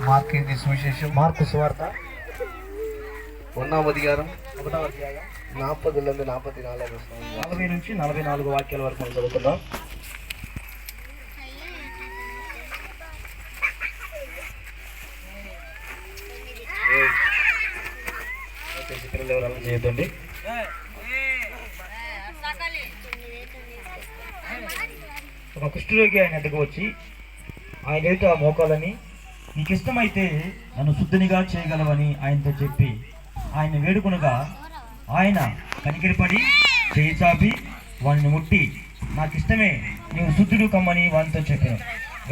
Mark సువిశేషం mark సువార్త 1వ అధ్యాయం 1వ అధ్యాయం 40 నుండి 44 40 నుంచి 44 వాక్యాల వరకు మనం చదువుకుందాం. చేయొద్దండి. ఒక కుష్ఠరోగి ఆయన ఎద్దకు వచ్చి ఆయన ఎదుట మోకాలని, నీకు ఇష్టమైతే నన్ను శుద్ధినిగా చేయగలవని ఆయనతో చెప్పి ఆయన వేడుకొనగా ఆయన కనికరపడి చేయి చాపి వాడిని ముట్టి, నాకు ఇష్టమే, నీవు శుద్ధుడు కమ్మని వానితో చెప్పాను.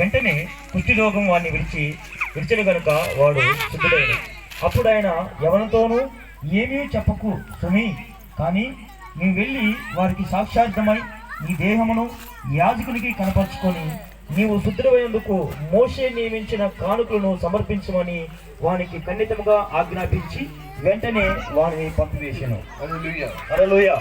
వెంటనే కుష్ఠరోగం వాడిని విడిచిన కనుక వాడు శుద్ధుడైన. అప్పుడు ఆయన ఎవరితోనూ ఏమీ చెప్పకు సుమి, కానీ నీవు వెళ్ళి వారికి సాక్షార్థమై నీ దేహమును యాజకునికి కనపరుచుకొని నీవు శుద్ధుడైనందుకు మోషే నియమించిన కానుకలను సమర్పించమని వానికి ఖండితముగా ఆజ్ఞాపించి వెంటనే వారిని పంపివేశాను. హల్లెలూయా.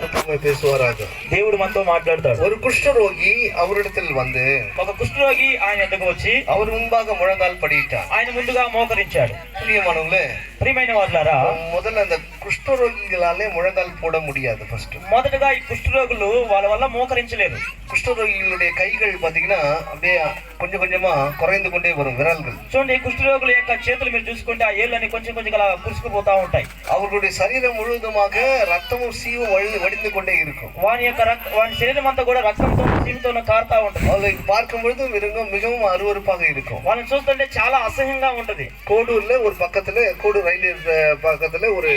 దేవుడు మనతో మాట్లాడతాడు. ஒரு குஷ்டரோகி அவரிடத்தில் வந்து, ఒక కుష్ఠరోగి ఆయన ఎద్దకు వచ్చి அவர் முன்பாக முழங்கால் படியிட்டார். ఆయన ముందుగా మోకరించాడు. பிரியமானவங்களே, ప్రియమైన వాళ్ళారా, முதல்ல அந்த குஷ்டரோகிகளாலே முழங்கால் போட முடியாது. ஃபர்ஸ்ட் మొదటగా ఈ కుష్ఠరోగులు వాళ్ళ వల్ల మోకరించలేరు. குஷ்டரோகிகளுடைய கைகள் பாத்தீங்கன்னா அப்படியே கொஞ்சம் கொஞ்சமா குறைந்து கொண்டே வரும், விரல்கள். చూడండి, ఈ కుష్ఠరోగుల యొక్క చేతులు మీరు చూసుకుంటే ఆ ఏళ్ళని కొంచెం కొంచెం అలా కురుసుకుపోతా ఉంటాయి. அவர்களுடைய சரீரம் முழுவதுமாக ரத்தமும் சீவும் வடிந்து கொண்டே இருக்கும். వాని శరీరం అంతా కూడా రక్తంతో సీమితో కారుతా ఉంటుంది. அவர்களை பார்க்கும் பொழுது மிகவும் அருவருப்பாக இருக்கும். వాళ్ళని చూస్తుంటే చాలా అసహ్యంగా ఉంటది. கோடூர்ல ஒரு பக்கத்துல, கோடூர் ரயில்வே பக்கத்துல ஒரு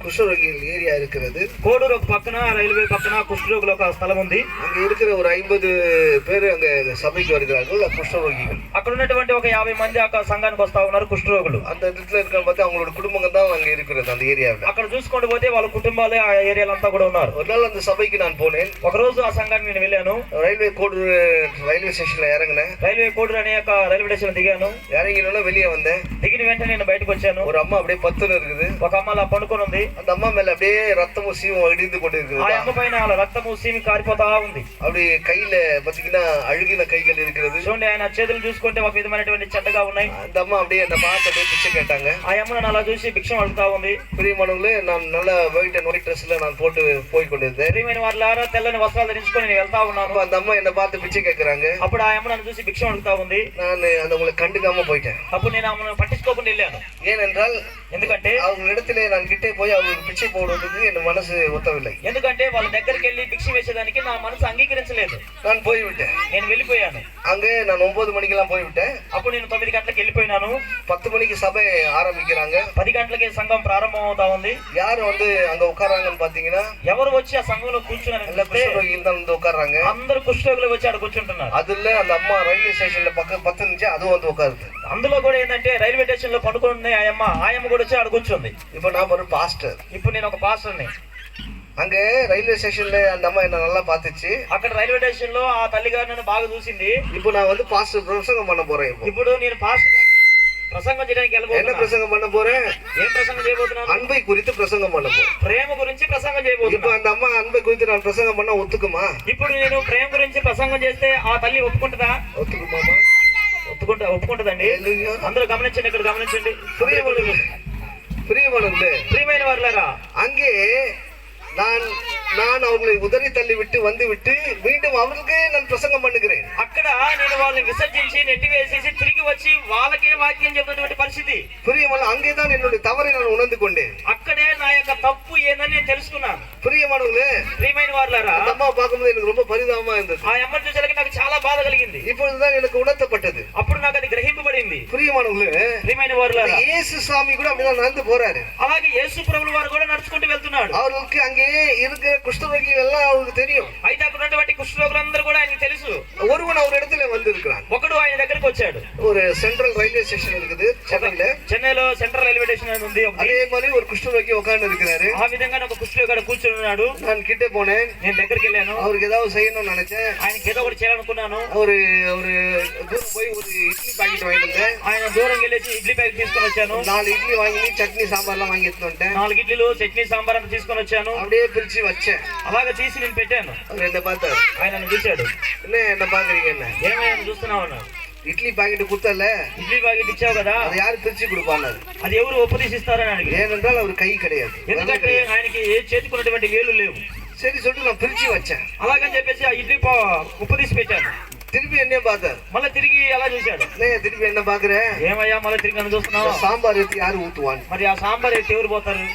குஷ்டரோகி ஏரியா இருக்கிறது. కోడూరు ఒక పక్కన, రైల్వే పక్కన కుష్ఠరోగుల ఒక స్థలం ఉంది. அங்க இருக்கிற ஒரு 50 பேர் அங்க சபைக்கு வருகிறார்கள், குஷ்டரோகிகள். అక్కడ ఉన్నటువంటి ఒక 50 మంది అక్కడ సంఘానికి వస్తా ఉన్నారు కుష్ఠరోగులు. அந்த இடத்துல இருக்க பார்த்து அவங்களோட குடும்பங்கள் தான் அங்க இருக்கிறது அந்த ஏரியாவில். అక్కడ చూసుకుంటూ పోతే వాళ్ళ కుటుంబాలే ఆ ఏరియాలంతా కూడా ఉన్నారు. ஒரு நாள் அந்த சபைக்கு நான் போனேன். ఒక రోజు ఆ సంఘానికి నేను వెళ్ళాను. ரயில்வே கோடூர் ரயில்வே ஸ்டேஷன்ல இறங்கினேன். రైల్వే కోడూరు అనే ఒక రైల్వే స్టేషన్ దిగాను. இறங்கினோட வெளியே வந்தேன். దిగిన వెంటనే నేను బయటకు వచ్చాను. ஒரு అమ్మ அப்படியே பத்துன்னு இருக்குது. ఒక అమ్మ అలా పడుకొని ఉంది. அந்த அம்மா மேல அப்படியே ரத்தமும் சீவும் வடிந்து கொண்டு இருக்குது. ఆ అమ్మ పైన రక్తము సీమి కారిపోతా ఉంది. அப்படி கையில பாத்தீங்கன்னா அழுகின கைகள் இருக்கிறது. చూడండి, ఆయన చేతులు చూసుకుంటే ఒక విధమైనటువంటి చెడ్డగా ఉన్నాయి. அந்த అమ్మ அப்படியே என்ன பார்த்து அப்படியே பிச்சை கேட்டாங்க. ఆ అమ్మ నన్ను అలా చూసి భిక్షం అడుగుతా ఉంది. பிரியமானவர்களே, நான் நல்ல ஒயிட் அண்ட் ஒயிட் ட்ரெஸ்ல நான் போட்டு போய் கொண்டிருந்தேன். ప్రియమైన వాళ్ళారా, తెల్లని వస్త్రాలు ధరించుకొని నేను వెళ్తా ఉన్నాను. அந்த అమ్మ என்ன பார்த்து பிச்சை கேட்கறாங்க. అప్పుడు ఆ అమ్మ నన్ను చూసి భిక్షం అడుగుతా ఉంది. நான் அந்த உங்களை கண்டுக்காம போயிட்டேன். అప్పుడు నేను ఆమెను పట్టించుకోకుండా వెళ్ళాను. ஏனென்றால் ఎందుకంటే அவங்க இடத்துல நான் கிட்டே போய் அவங்களுக்கு பிச்சை போடுறதுக்கு என் மனசு ஒத்தவில்லை. ఎందుకంటే వాళ్ళ దగ్గరికి వెళ్ళి భిక్ష వేసేదానికి నా మనసు అంగీకరించలేదు. நான் போய்விட்டேன். నేను వెళ్ళిపోయాను. அங்கே நான் 9 மணிக்கெல்லாம் போய்விட்டேன். అప్పుడు నేను 9 గంటలకు వెళ్ళిపోయినాను. 10 மணிக்கு சபை ஆரம்பிக்கிறாங்க. 10 గంటలకి సంఘం ప్రారంభం అవుతా ఉంది. யார் வந்து அங்க உட்கார்றாங்கன்னு பாத்தீங்கன்னா, ఎవరు వచ్చి ఆ సంఘంలో కూర్చున్నారు? குஷ்டரோகிகள் தான் வந்து உட்கார்றாங்க. అందరూ కుష్ఠరోగులు వచ్చి అక్కడ కూర్చుంటున్నారు. அதுல அந்த అమ్మ రైల్వే స్టేషన్ல పక్క 10 నుంచి அதுவும் வந்து உட்காருது. అందులో కూడా ఏంటంటే రైల్వే స్టేషన్ లో పడుకుని ఆయమ్మ కూడా వచ్చి అక్కడ కూర్చుంది. இப்போ நான் ஒரு பாஸ்டர். ఇప్పుడు నేను ఒక పాస్టర్ని. அங்க ரயில்வே ஸ்டேஷன்ல அந்த அம்மா என்ன நல்லா பாத்துச்சு. అక్కడ రైల్వే స్టేషన్ లో ఆ తల్లిగారు నన్ను బాగా చూసింది. இப்போ நான் வந்து பாஸ்டர் பிரசங்கம் பண்ண போறேன். ఇప్పుడు నేను పాస్టర్ ప్రసంగం చేయడానికి వెళ్ళబోతున్నాను. என்ன பிரசங்கம் பண்ண போறேன்? ఏం ప్రసంగం చేయబోతున్నాను? அன்பை குறித்து பிரசங்கம் பண்ண போறேன். ప్రేమ గురించి ప్రసంగం చేయబోతున్నాను. இப்போ அந்த అమ్మ అன்பை குறித்து நான் பிரசங்கம் பண்ண ஒத்துக்குமா? ఇప్పుడు నేను ప్రేమ గురించి ప్రసంగం చేస్తే ఆ తల్లి ఒప్పుకుంటుందా? ஒத்துக்குமாமா? ఒప్పుకుంటుందండి. అందరూ గమనించండి, ఇక్కడ గమనించండి. ప్రియమైన వారులారా, அங்கே நான் அவர்களை உதறி தள்ளி விட்டு வந்துவிட்டு மீண்டும் அவர்களுக்கே நான் பிரசங்கம் பண்ணுகிறேன். అక్కడ నేను వాళ్ళని విసర్జించి నెట్టివేసేసి తిరిగి వచ్చి వాళ్ళకే వాక్యం చెప్పినటువంటి పరిస్థితి. பிரியமான அங்கேதான் என்னுடைய தவறை நான் உணர்ந்து கொண்டேன். అక్కడే నా యొక్క తప్పు ఏందని నేను తెలుసుకున్నాను. பிரியமானவர்களே, ప్రియమైన వారులారా, அந்த అమ్మ பார்க்கும்போது எனக்கு ரொம்ப பரிதாபமா இருந்தது. ఆ అమ్మని చూసేసరికి నాకు చాలా బాధ కలిగింది. இப்பொழுதுதான் எனக்கு உணர்த்தப்பட்டது. అప్పుడు నాకు అది గ్రహింపబడింది. பிரியமானவர்களே, ప్రియమైన వారులారా, இயேசு சாமி கூட அப்படிதான் நடந்து போறாரு. అలాగే యేసు ప్రభువు వారు కూడా నడుచుకుంటూ వెళ్తున్నాడు. அவர்களுக்கு அங்கே இருக்கிற குஷ்டரோகிகள் எல்லாம் அவருக்கு தெரியும். అయితే అక్కడ ఉన్నటువంటి కుష్ఠరోగులందరూ కూడా ఆయనకి తెలుసు. ஒருவன் அவர் இடத்துல வந்திருக்கிறான். ఒకడు ఆయన దగ్గరికి వచ్చాడు. ஒரு சென்ட்ரல் ரயில்வே ஸ்டேஷன் இருக்குது చెన్నైలో సెంట్రల్ రైల్వే స్టేషన్ అని ఉంది. அதே மாதிரி ஒரு குஷ்டரோகி உட்கார்ந்து இருக்கிறாரு. ఆ విధంగా ఒక కుష్ఠరోగి కూర్చొని ఉన్నాడు. நான் கிட்ட போனேன். నేను దగ్గరికి వెళ్ళాను. அவருக்கு ஏதாவது செய்யணும்னு நினைச்சேன். ఆయనకి ఏదో ఒకటి చేయాలనుకున్నాను. ஒரு தூரம் போய் ஒரு இட்லி பாக்கெட் வாங்கிட்டு ఆయన దూరం వెళ్ళేసి ఇడ్లీ ప్యాకెట్ తీసుకొని వచ్చాను. 4 இட்லி வாங்கி சட்னி சாம்பார்லாம் வாங்கி எடுத்துட்டேன். 4 ఇడ్లీలు చట్నీ సాంబార్ అంతా తీసుకొని వచ్చాను. அப்படியே பிரிச்சு வச்சேன். అలాగా తీసి నేను పెట్టాను. அவர் என்ன பார்த்தாரு. ఆయన నన్ను చూశాడు. என்ன பாக்குறீங்க? என்ன ఏమైనా చూస్తున్నావు అన్నాడు. இட்லி பாக்கெட் குத்தல, ఇడ్లీ ప్యాకెట్ ఇచ్చావు కదా, அதை யாரு பிரிச்சு கொடுப்பாన్నారు? అది ఎవరు ఉపదేశిస్తారని అడిగి. ஏனென்றால் அவர் கை கிடையாது. ఎందుకంటే ఆయనకి చేతికున్నటువంటి వేలు లేవు. சரி சொல்லிட்டு நான் பிரிச்சு வச்சேன். అలాగని చెప్పేసి ఆ ఇడ్లీ ఉపదేశి పెట్టాను. திருப்பி என்ன பார்த்தார்? మళ్ళీ తిరిగి అలా చూశాడు. திருப்பி என்ன பாக்குற? ఏమయ్యా మళ్ళీ తిరిగి నన్ను చూస్తున్నావు? சாம்பார் எடுத்து யாரு ஊத்துவான்? మరి ఆ సాంబార్ ఎత్తి ఎవరు పోతారు?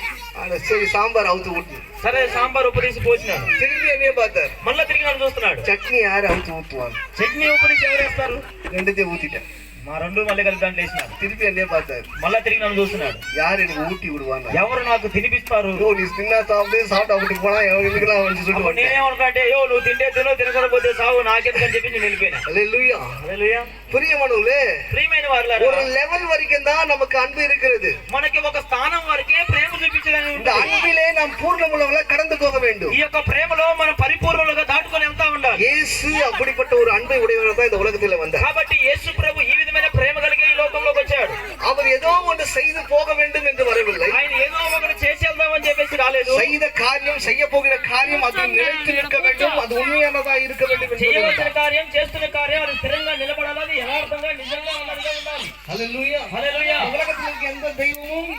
சரி சாம்பார் அவுத்து ஊட்டு. సరే సాంబార్ ఉపదేశి పోసినాడు. திருப்பி என்ன பார்த்தார்? మళ్ళీ తిరిగి నన్ను చూస్తున్నాడు. சட்னி யாரு அவுத்து ஊத்துவான்? చట్నీ ఉపదేశి ఎవరు వేస్తారు? ரெண்டுத்தையும் ஊத்திட்டேன். మా రెండు మళ్ళీ కలిపి దాంట్లో వేసినాడు. திருப்பி என்ன பார்த்தார்? మళ్ళీ తిరిగి నన్ను చూస్తున్నాడు. யாரு எனக்கு ஊட்டி விடுவான்? ఎవరు నాకు తినిపిస్తారు? நீ தின்னா சாப்பிட்டா விட்டு போனா எங்களுக்குலாம் வந்து சொல்லுவாங்க. నేనేమనుకుంటే నువ్వు తింటే తిను, తినకపోతే సాగు, నాకెందుకని చెప్పి నేను వెళ్ళిపోయినా. హల్లెలూయా. హల్లెలూయా. பிரியமானவர்களே, ప్రియమైన వారలారా, ஒரு லெவல் வரைக்கும் தான் நமக்கு அன்பு இருக்கிறது. మనకి ఒక స్థానం వరకే ప్రేమ చూపించడానికి இந்த ఉంటుంది. அன்பிலே நாம் பூர்ணமுள்ளவர்களாக கடந்து போக வேண்டும். ఈ యొక్క ప్రేమలో మనం పరిపూర్ణులుగా దాటుకొని వెళ్తా ఉండాలి. இயேசு அப்படிப்பட்ட ஒரு அன்பை உடையவராக தான் இந்த உலகத்துல வந்தார். కాబట్టి యేసు ప్రభు ఈ విధమైన ప్రేమ కలిగి ఈ లోకంలోకి వచ్చాడు. அவர் ஏதோ ஒன்று செய்து போக வேண்டும் என்று வரவில்லை. ఆయన ఏదో ఒకటి చేసి వెళ్దామని చెప్పేసి రాలేదు. செய்த காரியம், செய்ய போகிற காரியம் அது நிலைத்து நிற்க வேண்டும், அது உண்மையானதா இருக்க வேண்டும் என்று చేయవలసిన కార్యం, చేస్తున్న కార్యం అది స్థిరంగా నిలబడాలి, అది యథార్థంగా నిజంగా ఉన్నదిగా ఉండాలి. ஹல்லேலூயா. హల్లెలూయా. உலகத்தில் இருக்க எந்த தெய்வமும்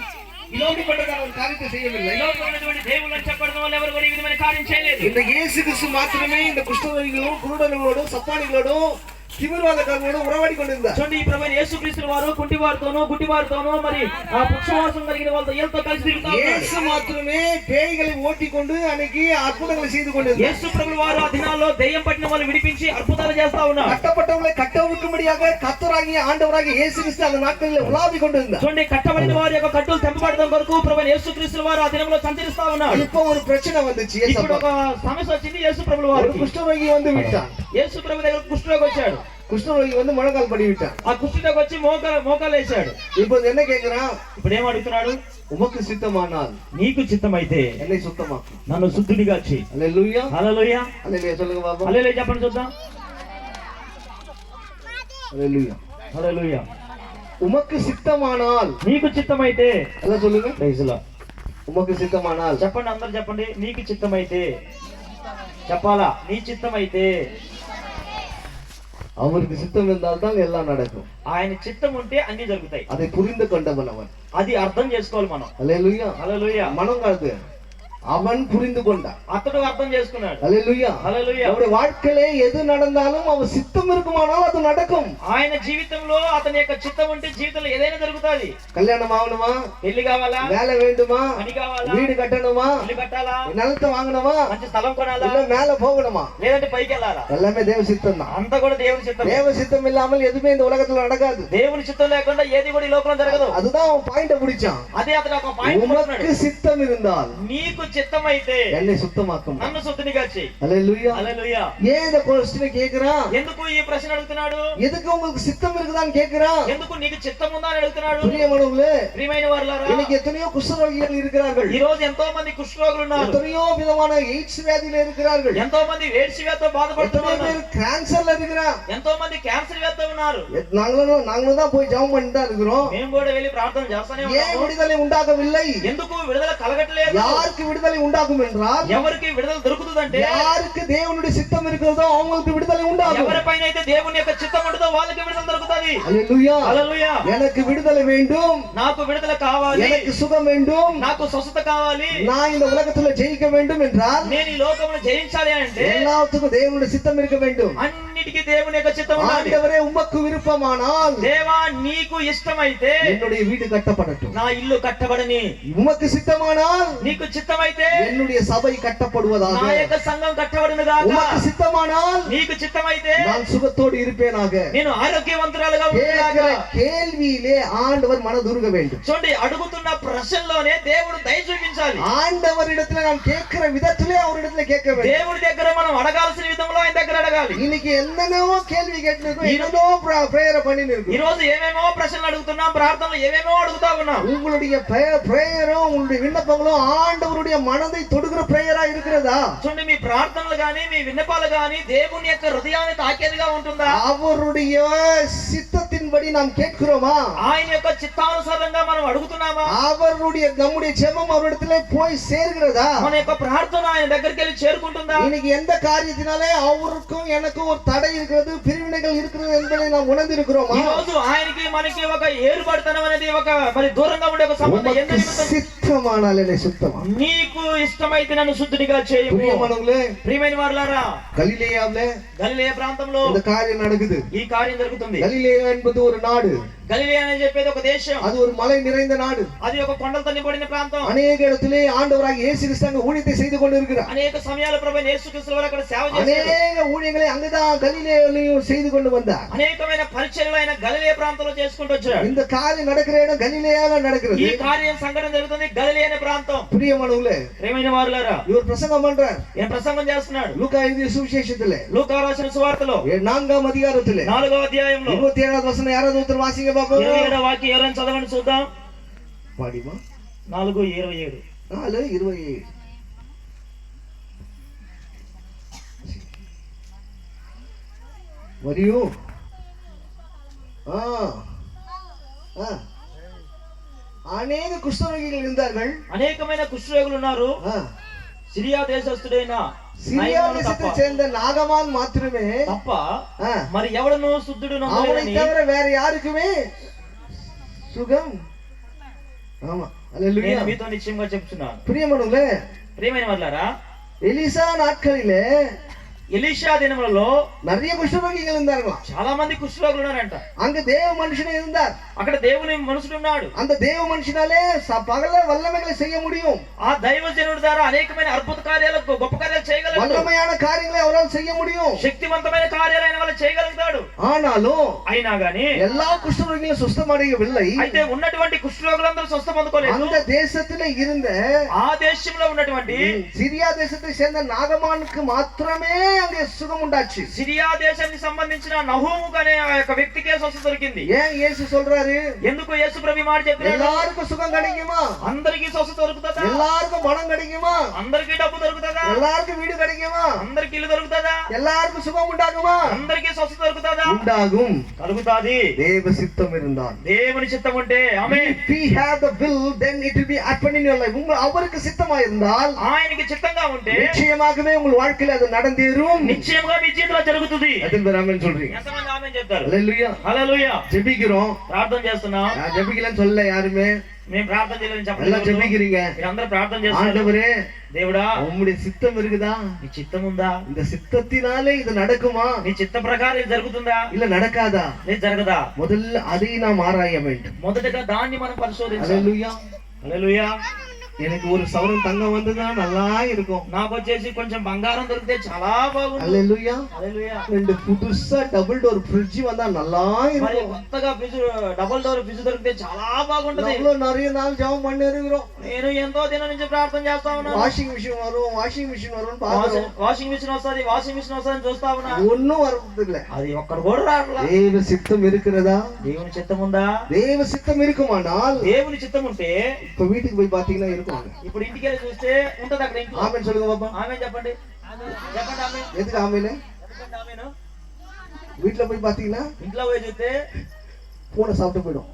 இலோகப்பட்டதான ஒரு காரியத்தை செய்யவில்லை. ఈ లోకంలో ఉన్నటువంటి దేవుళ్ళని చెప్పడం వల్ల ఎవరు కూడా ఈ విధమైన కార్యం చేయలేదు. இந்த இயேசு கிறிஸ்து மாத்திரமே இந்த குஷ்டரோகிகளோடும் குருடர்களோடும் சப்பானிகளோடும் திமிர்வாதக்காரர்களோடும் உறவாடி கொண்டிருந்தார். చూడండి, ఈ ప్రభు యేసుక్రీస్తు వారు కుంటివారితోనూ గుడ్డివారితోనూ మరి ఆ పక్షవాసం కలిగిన వాళ్ళతో వీళ్ళతో కలిసి తిరుగుతా ఉన్నాడు. இயேசு மாத்திரமே பேய்களை ஓட்டிக்கொண்டு அன்னைக்கு அற்புதங்களை செய்து கொண்டிருந்தார். యేసు ప్రభు వారు ఆ దినాల్లో దెయ్యం పట్టిన వాళ్ళు విడిపించి అద్భుతాలు చేస్తా ఉన్నారు. கட்டப்பட்டவர்களை கட்டவிக்கும்படியாக கர்த்தராகிய ஆண்டவராகிய இயேசு கிறிஸ்து அந்த நாட்களில் உலாவி கொண்டிருந்தார். చూడండి, కట్టబడిన వారి యొక్క కట్టులు తెంపబడడం వరకు ప్రభు యేసుక్రీస్తు వారు ఆ దినంలో సంచరిస్తా ఉన్నారు. இப்போ ஒரு பிரச்சனை வந்துச்சு. ఇప్పుడు ఒక సమస్య వచ్చింది. యేసు ప్రభు వారు ஒரு குஷ்டரோகி வந்து விட்டான். యేసు ప్రభు దగ్గర కుష్ఠరోగి వచ్చాడు. குஷ்டரோகி வந்து முழங்கால் படி விட்டான். ఆ కుష్ఠరోగి వచ్చి మోకాలు వేశాడు. இப்போ என்ன கேக்குறான்? ఇప్పుడు ఏం అడుగుతున్నాడు? உமக்கு சித்தமானால் నీకు చిత్తమైతే என்னை சுத்தமாக்கு, నన్ను శుద్ధునిగా చెయ్యి. ஹல்லேலூயா. హల్లెలూయా. ஹல்லேலூயா சொல்லுங்க பாப்போம். హల్లెలూయా చెప్పండి చూద్దాం. ஹல்லேலூயா. హల్లెలూయా. உமக்கு சித்தமானால், నీకు చిత్తమైతే, அத சொல்லுங்க. Praise Lord. உமக்கு சித்தமானால் చెప్పండి, అందరూ చెప్పండి. నీకు చిత్తమైతే చెప్పాలా? నీ చిత్తమైతే. அவருக்கு சித்தம் இருந்தால் தான் எல்லாம் நடக்கும். ఆయన చిత్తం ఉంటే అన్ని జరుగుతాయి. அதை புரிந்து கொண்டவன் அவன். అది అర్థం చేసుకోవాలి మనం. ஹல்லேலூயா. హల్లెలూయా. மனம் காது அவன் புரிந்து கொண்டான். అతడు అర్థం చేసుకున్నాడు. ஹல்லேலூயா. హల్లెలూయా. அவருடைய வாழ்க்கையிலே எது நடந்தாலும் அவன் சித்தம் இருக்குமானால் அது நடக்கும். ఆయన జీవితంలో అతని యొక్క చిత్తం ఉంటే జీవితంలో ఏదైనా జరుగుతుంది. கல்யாணம் ஆகணுமா? పెళ్లి కావాలా? வேலை வேண்டுமா? పని కావాలా? வீடு கட்டணுமா? ఇల్లు కట్టాలా? நிலத்தை வாங்கணுமா? మంచి స్థలం కొనాలా? இல்ல மேல போகணுமா? లేదంటే పైకి వెళ్ళాలా? எல்லாமே தேவ சித்தம் தான். అంతా కూడా దేవుని చిత్తం. தேவ சித்தம் இல்லாமல் எதுவுமே இந்த உலகத்துல நடக்காது. దేవుని చిత్తం లేకుండా ఏది కూడా ఈ లోకంలో జరగదు. அதுதான் அவன் பாயிண்ட பிடிச்சான். అదే అతను ఒక పాయింట్ உமக்கு పట్టుకున్నాడు. சித்தம் இருந்தால் నీకు చిత్తం అయితే என்னை சுத்தமாக்கும். నన్ను శుద్ధినిగా చెయ్యి. ஹல்லேலூயா. హల్లెలూయా. ஏன் இந்த கொஸ்டினை கேக்குறான்? ఎందుకు ఈ ప్రశ్న అడుగుతున్నాడు? எதுக்கு உங்களுக்கு சித்தம் இருக்குதான்னு கேக்குறான். ఎందుకు నీకు చిత్తం ఉందా అని అడుగుతున్నాడు. பிரியமானவர்களே, ప్రియమైన వారలారా, இன்னைக்கு எத்தனையோ குஷ்டரோகிகள் இருக்கிறார்கள். ఈ రోజు ఎంతో మంది కుష్ఠరోగులు ఉన్నారు. எத்தனையோ விதமான எய்ட்ஸ் வியாதியில இருக்கிறார்கள். ఎంతో మంది వేడి వ్యాధితో எத்தனையோ బాధపడుతున్నారు. பேர் கேன்சர்ல இருக்கிறான். ఎంతో మంది క్యాన్సర్ వ్యాధితో ఉన్నారు. நாங்களும் தான் போய் ஜெபம் பண்ணிட்டு தான் இருக்கிறோம். మేము కూడా వెళ్ళి ప్రార్థన చేస్తానే ஏன் ఉన్నాము. விடுதலை உண்டாகவில்லை? ఎందుకు విడుదల కలగట్లేదు? யாருக்கு விடுதலை உண்டாகும் என்றால், ఎవరికి విడుదల దొరుకుతుందంటే யாருக்கு தேவனுடைய சித்தம் இருக்கிறதோ அவங்களுக்கு விடுதலை உண்டாகும். ఎవరిపైన అయితే దేవుని యొక్క చిత్తం ఉంటుందో వాళ్ళకి విడుదల దొరుకుతుంది. ஹல்லேலூயா. హల్లెలూయా. எனக்கு விடுதலை வேண்டும், నాకు విడుదల కావాలి, எனக்கு சுகம் வேண்டும், నాకు స్వస్థత కావాలి, நான் இந்த உலகத்துல ஜெயிக்க வேண்டும் என்றால் నేను ఈ లోకమును జయించాలి అంటే எல்லாத்துக்கும் தேவனுடைய சித்தம் இருக்க வேண்டும். అన్నిటికీ దేవుని యొక్క చిత్తం ఉండాలి. ஆண்டவரே உமக்கு விருப்பமானால் దేవా నీకు ఇష్టమైతే என்னுடைய வீடு கட்டப்படட்டும். నా ఇల్లు కట్టబడని. உமக்கு சித்தமானால் నీకు చిత్తమైతే என்னுடைய சபை கட்டப்படுவதாக. నా యొక్క సంఘం కట్టబడునుగాక. உமக்கு சித்தமானால் నీకు చిత్తమైతే நான் சுகத்தோடு இருப்பேனாக. నేను ఆరోగ్యవంతురాలుగా கேட்கிற ఉండాలి. கேள்வியிலே ஆண்டவர் மனதுருக வேண்டும். చూడండి, అడుగుతున్న ప్రశ్నలోనే దేవుడు దయ చూపించాలి. ஆண்டவரிடத்துல நாம் கேட்கிற விதத்திலே அவரிடத்துல கேட்க வேண்டும். దేవుడి దగ్గర మనం అడగాల్సిన విధంలో ఆయన దగ్గర అడగాలి. இன்னைக்கு என்னென்னவோ கேள்வி கேட்டுருக்கோம், என்னென்னோ பிரேயர் பண்ணிட்டு இருக்கோம். ఈ రోజు ఏమేమో ప్రశ్నలు అడుగుతున్నాం, ప్రార్థనలు ఏమేమో అడుగుతా ఉన్నాం. உங்களுடைய பிரேயரும் உங்களுடைய விண்ணப்பங்களும் ஆண்டவருடைய மனதை தொடுகிற பிரேயரா இருக்கிறதா? చూడండి, మీ ప్రార్థనలు గాని మీ విన్నపాలు గాని దేవుని యొక్క హృదయాన్ని తాకేదిగా ఉంటుందా? அவருடைய சித்தத்தின்படி சித்தத்தின்படி நாம் கேட்கிறோமா? ఆయన యొక్క చిత్తానుసారంగా మనం అడుగుతున్నామా? அவருடைய நம்முடைய ஜெபம் அவரிடத்திலே போய் சேர்கிறதா? మన యొక్క ప్రార్థన ఆయన దగ్గరికి వెళ్ళి చేరుకుంటుందా? இன்னைக்கு எந்த காரியத்தினாலே அவருக்கும் எனக்கும் ஒரு தடை இருக்கிறது, பிரிவினைகள் இருக்கிறது என்பதை நாம் உணர்ந்திருக்கிறோமா? ఈ రోజు ఆయనకి మనకి ఒక ఏర్పడతనం అనేది ఒక మరి దూరంగా ఉండే ఒక సంబంధం ఎంత నిమిత్తం? சித்தமானால் என்னை சுத்தமா? నీకు ఇష్టమైతే నన్ను శుద్ధిగా చేయము. பிரியமானவர்களே, ప్రియమైన వారలారా, கலிலேயாவிலே గలిలయ ప్రాంతంలో இந்த காரியம் நடக்குது. ఈ కార్యం జరుగుతుంది. கலிலேயா என்பது ஒரு நாடு. గలిలయ అని చెప్పేది ఒక దేశం. அது ஒரு மலை நிறைந்த நாடு. అది ఒక కొండలతో నిండిన ప్రాంతం. అనేక இடத்திலே ஆண்டவராகிய இயேசு கிறிஸ்து அங்க ஊழியத்தை செய்து கொண்டிருக்கிறார். అనేక సమయాల ప్రభువైన యేసుక్రీస్తు వారు అక్కడ సేవ చేశారు. అనేక ஊழியங்களை அங்கதான் கலிலேயாவிலும் செய்து கொண்டு வந்தார். అనేకమైన పరిచర్యలు ఆయన గలిలయ ప్రాంతంలో చేసుకుంటూ వచ్చారు. இந்த காரியம் நடக்கிற இடம் கலிலேயால நடக்கிறது. ఈ కార్యం సంఘటన జరుగుతుంది గలిలయ అనే ప్రాంతం. பிரியமானவர்களே, ప్రియమైన వారలారా, இவர் பிரசங்கம் பண்றார். ఏం ప్రసంగం చేస్తున్నాడు? லூக்கா எழுதிய சுவிசேஷத்திலே లూకా రాసిన సువార్తలో 4వ అధ్యాయంలో 4వ అధ్యాయంలో 27వ వచనం யாராவது ஒருத்தர் வாசிங்க பாப்போம். 27వ వాక్యం ఎవరైనా చదవండి చూద్దాం. பாடிமா 4:27. 4:27. మరియు అనేక కుష్ఠరోగిகள் இருந்தார்கள். అనేకమైన కుష్ఠరోగులు ఉన్నారు. సిరియా దేశస్థుడైన సిరియా దేశத்தை சேர்ந்த நாகமான் மாத்திரமே తప్ప మరి ఎవడను శుద్ధుడు அவனை தவிர வேற யாருக்குமே சுகம். ஆமா, ஹalleluya. నేను మీతో నిశ్చయంగా చెప్తున్నాను. ప్రియమనులే, ప్రియమైన వారలారా, எலிசா நாட்களிலே ఎలీషా దినములలో நிறைய குஷ்டரோகிகள் இருந்தார்களாம். చాలా మంది కుష్ఠరోగులు ఉన్నారంట. அங்க தேவ மனுஷனே இருந்தார். అక్కడ దేవుని మనుషుడు ఉన్నాడు. அந்த தேவ மனுஷனாலே పగల వల్లமைகளை செய்ய முடியும். ఆ దైవజనుడి ద్వారా అనేకమైన అద్భుత కార్యాలు, గొప్ప కార్యాలు చేయగలడు. వల్లமையான காரியங்களை அவரால் செய்ய முடியும். శక్తివంతమైన కార్యాలు ఆయన వల్ల చేయగలుగుతాడు. ஆனாலும் అయినా గాని எல்லா குஷ்டரோகிகளும் சுத்தமடையவில்லை. అయితే ఉన్నటువంటి కుష్ఠరోగులందరూ స్వస్థ పొందుకోలేదు. அந்த தேசத்திலே இருந்த ఆ దేశంలో ఉన్నటువంటి సిరియా దేశத்தை சேர்ந்த నాగమానుకు మాత్రమే அங்கே சுகம் உண்டாச்சு. సిరియా దేశానికి సంబంధించిన నహూము అనే ఆ యొక్క వ్యక్తికే స్వస్థత దొరికింది. ஏன் இயேசு சொல்றாரு? ఎందుకు యేసు ప్రభు మాట చెప్తున్నాడు? எல்லாருக்கும் சுகம் கிடைக்குமா? అందరికీ స్వస్థత దొరుకుతుందా? எல்லாருக்கும் பணம் கிடைக்குமா? అందరికీ డబ్బు దొరుకుతుందా? எல்லாருக்கும் வீடு கிடைக்குமா? అందరికీ ఇల్లు దొరుకుతుందా? எல்லாருக்கும் சுகம் உண்டாகுமா? అందరికీ స్వస్థత దొరుకుతుందా? உண்டாகும். కలుగుతాది. தேவ சித்தம் இருந்தால், దేవుని చిత్తం ఉంటే. ఆమేన్. if we have the will, then it will be happen in your life. அவருக்கு சித்தமா இருந்தால், ఆయనకి చిత్తంగా ఉంటే நிச்சயமாகவே உங்கள் வாழ்க்கையில அது நடந்தேறும். నిశ్చయంగా మీ జీవితంలో జరుగుతుంది. எத்தனை பேர் ஆமென் சொல்றீங்க? ఎంతమంది ఆమేన్ చెప్తారు? హల్లెలూయా. హల్లెలూయా. ஜெபிக்கிறோம். ప్రార్థన చేస్తున్నాం. ஜெபிக்கலன்னு சொல்ல யாருமே, మేము ప్రార్థన చేయాలని எல்லாம் చెప్పలేదు. ஜெபிக்கிறீங்க. మీరందరూ ప్రార్థన చేస్తున్నారు. ஆண்டவரே, దేవుడా, உம்முடைய சித்தம் இருக்குதா? నీ చిత్తం ఉందా? இந்த சித்தத்தினாலே இது நடக்குமா? నీ చిత్త ప్రకారం ఇది జరుగుతుందా? இல்ல நடக்காதா? ఇది జరగదా? முதல்ல அதை நாம் ஆராய வேண்டும். మొదటగా దాన్ని మనం పరిశోధించాలి. ஹல்லேலூயா. హల్లెలూయా. எனக்கு ஒரு சவரன் தங்கம் வந்ததா நல்லா இருக்கும். నాకు వచ్చేసి కొంచెం బంగారం దొరికితే చాలా బాగుంటుంది. ஹல்லேலூயா. హల్లెలూయా. ரெண்டு புதுசா டபுள் டோர் ஃப்ரிட்ஜ் வந்தா நல்லா మరి இருக்கும். కొత్తగా ఫ్రిడ్జ్, డబుల్ డోర్ ఫ్రిడ్జ్ దొరికితే చాలా బాగుంటది. அவ்வளவு நிறைய நாள் ஜெபம் பண்ணி இருக்கிறோம். నేను ఎంతో దినం నుంచి ప్రార్థన చేస్తా ఉన్నాను. வாஷிங் மிஷின் வரும், வாஷிங் மிஷின் வரும்னு பாக்குறோம். వాషింగ్ మిషన్ వస్తది, వాషింగ్ మిషన్ వస్తదని చూస్తా ఉన్నా. ஒண்ணும் வரது இல்ல. అది ఒక్కడు కూడా రావట్లా. தேவ சித்தம் இருக்கிறதா? దేవుని చిత్తం ఉందా? தேவ சித்தம் இருக்குமானால் దేవుని చిత్తం ఉంటే இப்ப வீட்டுக்கு போய் பாத்தீங்கன்னா இருக்கும். ఇప్పుడు ఇంటికి వెళ్ళి చూస్తే ఉంటది అక్కడ ఇంట్లో. ஆமென் சொல்லுங்க பாப்பா. ఆమె చెప్పండి. చెప్పండి ఆమె. எதுக்கு ஆமென்? చెప్పండి ఆమెను. வீட்டுல போய் பாத்தீங்கன்னா ఇంట్లో పోయి చూస్తే பூனை சாப்பிட்டு போயிடும்.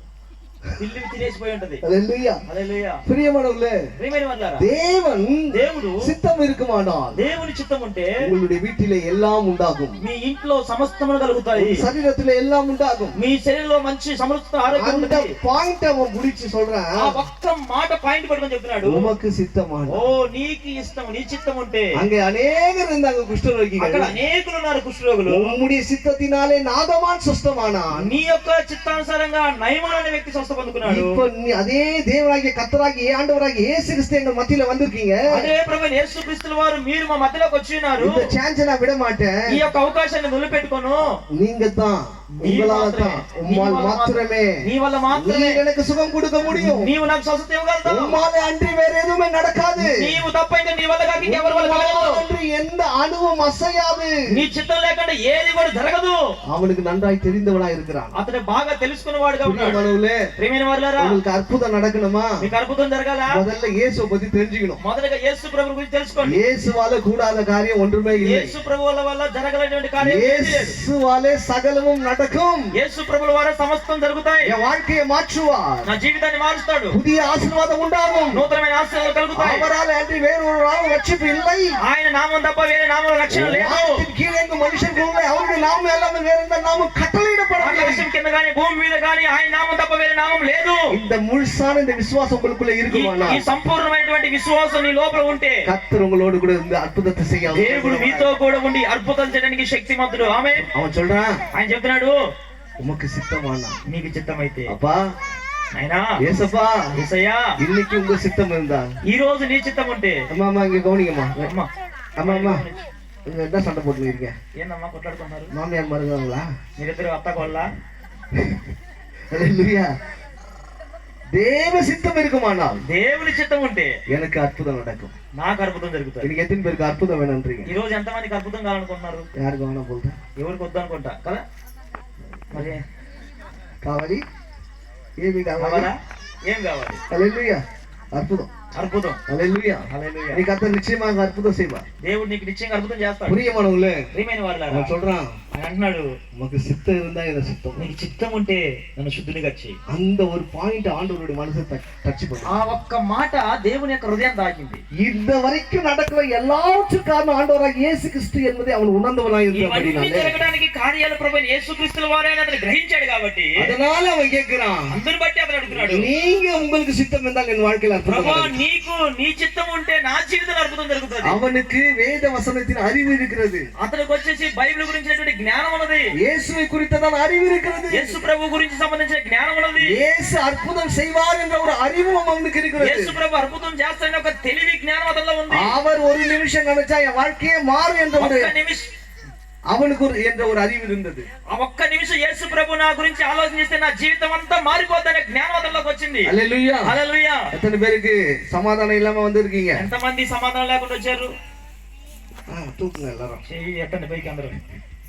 పిల్లి తినేసిపోయి ఉంటది. ஹல்லேலூயா. హల్లెలూయా. பிரியமானவர்களே, ప్రియమైన వారలారా, தேவன் దేవుడు சித்தம் இருக்குமானால் దేవుని చిత్తం ఉంటే உங்களுடைய வீட்டிலே எல்லாம் உண்டாகும். మీ ఇంట్లో సమస్తములు కలుగుతాయి. சரீரத்திலே எல்லாம் உண்டாகும். మీ శరీరంలో మంచి సమృద్ధ ఆరోగ్యం அந்த ఉంటుంది. பாயிண்ட் அவன் முடிச்சு சொல்றான். ఆ ఒక్క మాట పాయింట్ పట్టుకొని చెప్తున్నాడు. உமக்கு சித்தமான. ఓ నీకు ఇష్టం, నీ చిత్తం ఉంటే. அங்கே அநேகர் இருந்தாங்க అక్కడ குஷ்டரோகிகள். అనేకులు ఉన్నారు కుష్ఠరోగులు. உம்முடைய சித்தத்தினாலே நாகமான் சுஸ்தமானான். నీ యొక్క చిత్తానుసారంగా నయమాన్ అనే వ్యక్తి స్వస్థ పొందుకున్నాడు. இப்ப அதே தேவனாகிய கர்த்தராகிய ஆண்டவராகிய இயேசு கிறிஸ்து எங்க மத்தியில வந்திருக்கீங்க. అదే ప్రభువైన యేసుక్రీస్తు వారు మీరు మా మధ్యలోకి వచ్చి ఉన్నారు. இந்த சான்ஸ் நான் விட மாட்டேன். ఈ యొక్క అవకాశాన్ని నిలబెట్టుకోను. நீங்க தான், உங்களால தான், உம்மால் மாத்திரமே నీ వల్ల మాత్రమే நீங்க எனக்கு சுகம் கொடுக்க முடியும். నీవు నాకు స్వస్థత ఇవ్వగలవు. உம்மாலே அன்றி வேற எதுவுமே நடக்காது. నీవు తప్ప ఇంకా నీ వల్ల కాక ఇంకెవరి వల్ల కలగదు. அன்றி எந்த அணுவும் அசையாது. నీ చిత్తం లేకుండా ఏది కూడా జరగదు. அவனுக்கு நன்றாய் தெரிந்தவனாய் இருக்கிறான். అతను బాగా తెలుసుకున్నవాడుగా ఉన్నాడు. பிரியமானவர்களே, ప్రియమైన వారలారా, உங்களுக்கு అద్భుతం நடக்கணுமா? మీకు అద్భుతం జరగాల முதல்ல இயேசுவை பத்தி தெரிஞ்சுக்கணும். మొదటగా యేసు ప్రభు గురించి తెలుసుకోండి. இயேசுவால கூடாத காரியம் ஒன்றுமே இல்லை. యేసు ప్రభు వల్ల జరగలేటువంటి కార్యం ఏదీ లేదు. இயேசுவாலே சகலமும் நடக்கும். యేసు ప్రభుల వారే సమస్తం జరుగుతాయి. என் வாழ்க்கையை மாற்றுவார். నా జీవితాన్ని మారుస్తాడు. புதிய ஆசீர்வாதம் உண்டாகும். నూతనమైన ఆశీర్వాదాలు కలుగుతాయి. அவரால் அன்றி வேறு ஒரு நாமம் ரட்சிப்பு இல்லை. ఆయన నామం తప్ప వేరే నామం రక్షణ లేదు. வானத்தின் கீழே மனுஷருக்கு உள்ள அவருடைய நாமம் எல்லாமே வேற எந்த நாமம் கட்டளையிடப்படவில்லை. ఆకాశం కింద గాని భూమి మీద గాని ఆయన నామం తప్ప వేరే నామం లేదు. இந்த முழுசான இந்த விசுவாசம் உங்களுக்குள்ள இருக்குமானால், ఈ సంపూర్ణమైనటువంటి విశ్వాసం నీ లోపల ఉంటే கர்த்தர் உங்களோடு கூட இந்த அற்புதத்தை செய்ய దేవుడు మీతో కూడా ఉండి అద్భుతం చేయడానికి శక్తిమంతుడు. ఆమేన్. அவன் சொல்றான், ఆయన చెప్తున్నాడు, உமக்கு சித்தமானா నీకు చిత్తమైతే அப்பா అయినా ஏசப்பா యేసయ్యా இன்னைக்கு உங்க சித்தம் இருந்தா, ఈ రోజు నీ చిత్తం ఉంటే அம்மா அம்மா இங்க கவனிங்கம்மா, అమ్మా அம்மா அம்மா இங்க என்ன சண்டை போட்டுருக்கீங்க? ఏందమ్మా కొట్లాడుకున్నారు? மாமியார் மருமகளா? మీరిద్దరు అత్త కొల్ల அல்லேலூயா. தேவ சித்தம் இருக்குமானால் దేవుని చిత్తం ఉంటే எனக்கு அற்புதம் நடக்கும். నాకు అద్భుతం జరుగుతుంది. இன்னைக்கு எத்தனை பேருக்கு அற்புதம் வேணும்ன்றீங்க? ఈ రోజు ఎంతమందికి అద్భుతం కావాలనుకుంటున్నారు? யாருக்கு வேணா போல்దా? ఎవరికి వద్దు అనుకుంటా కదా? మరి కావాలి, ఏమి కావాలి? కావాలా? ఏం కావాలి? அல்லேலூயா. அற்புதம். అద్భుతం. அல்லேலூயா. హల్లెలూయా. நீ கர்த்தர் நிச்சயமாக அற்புதம் செய்வார். దేవుడు నీకు నిశ్చయంగా అద్భుతం చేస్తాడు. பிரியமானவங்களே, ప్రియమైన వారలారా, அவன் சொல்றான், ఆయన అంటున్నాడు, உமக்கு சித்தம் இருந்தா என்ன சித்தம். నీకు చిత్తం ఉంటే నన్ను శుద్ధునిగా చెయ్యి. அந்த ஒரு பாயிண்ட் ஆண்டவருடைய மனசை டச் பண்ணும். ఆ ఒక్క మాట దేవుని యొక్క హృదయం తాకింది. இந்த வரைக்கும் நடக்கிற எல்லாவற்றுக்கும் காரணம் ஆண்டவராக இயேசு கிறிஸ்து என்பதை அவன் உணர்ந்தவனாய் ఇవన్నీ இருந்தபடினாலே, జరగడానికి కార్యాల ప్రభువైన యేసుక్రీస్తుల వారే అని అతను గ్రహించాడు కాబట్టి அதனால அவன் கேட்கிறான், అందుని బట్టి అతను అడుగుతున్నాడు, நீங்க உங்களுக்கு சித்தம் இருந்தால் என் வாழ்க்கையில் அற்புதம் ప్రభా நடக்கும். నీకు నీ చిత్తం ఉంటే నా జీవితంలో అద్భుతం జరుగుతుంది. அவனுக்கு வேத வசனத்தின் அறிவு இருக்கிறது. అతనికి వచ్చేసి బైబిల్ గురించినటువంటి జ్ఞానం ఉన్నది. இயேசுவை குறித்ததான அறிவு இருக்கிறது. యేసు ప్రభు గురించి సంబంధించిన జ్ఞానం ఉన్నది. இயேசு அற்புதம் செய்வார் என்ற ஒரு அறிவும் அவனுக்கு இருக்கிறது. యేసు ప్రభు అద్భుతం చేస్తారని ఒక తెలివి జ్ఞానం అతనిలో ఉంది. அவர் ஒரு நிமிஷம் நினைச்சா என் வாழ்க்கையே மாறும் என்ற ஒரு ఒక్క నిమిషం அவனுக்கு என்ற ஒரு அறிவு இருந்தது. ఆ ఒక్క నిమిషం యేసు ప్రభు నా గురించి ఆలోచన చేస్తే నా జీవితం అంతా మారిపోద్దనే జ్ఞానం అతనిలోకి వచ్చింది. அல்லேலூயா. హల్లెలూయా. எத்தனை பேருக்கு சமாதானம் இல்லாம வந்திருக்கீங்க? ఎంతమంది సమాధానం లేకుండా వచ్చారు? தூக்குங்க எல்லாரும். చెయ్యి ఎత్తండి పైకి అందరూ.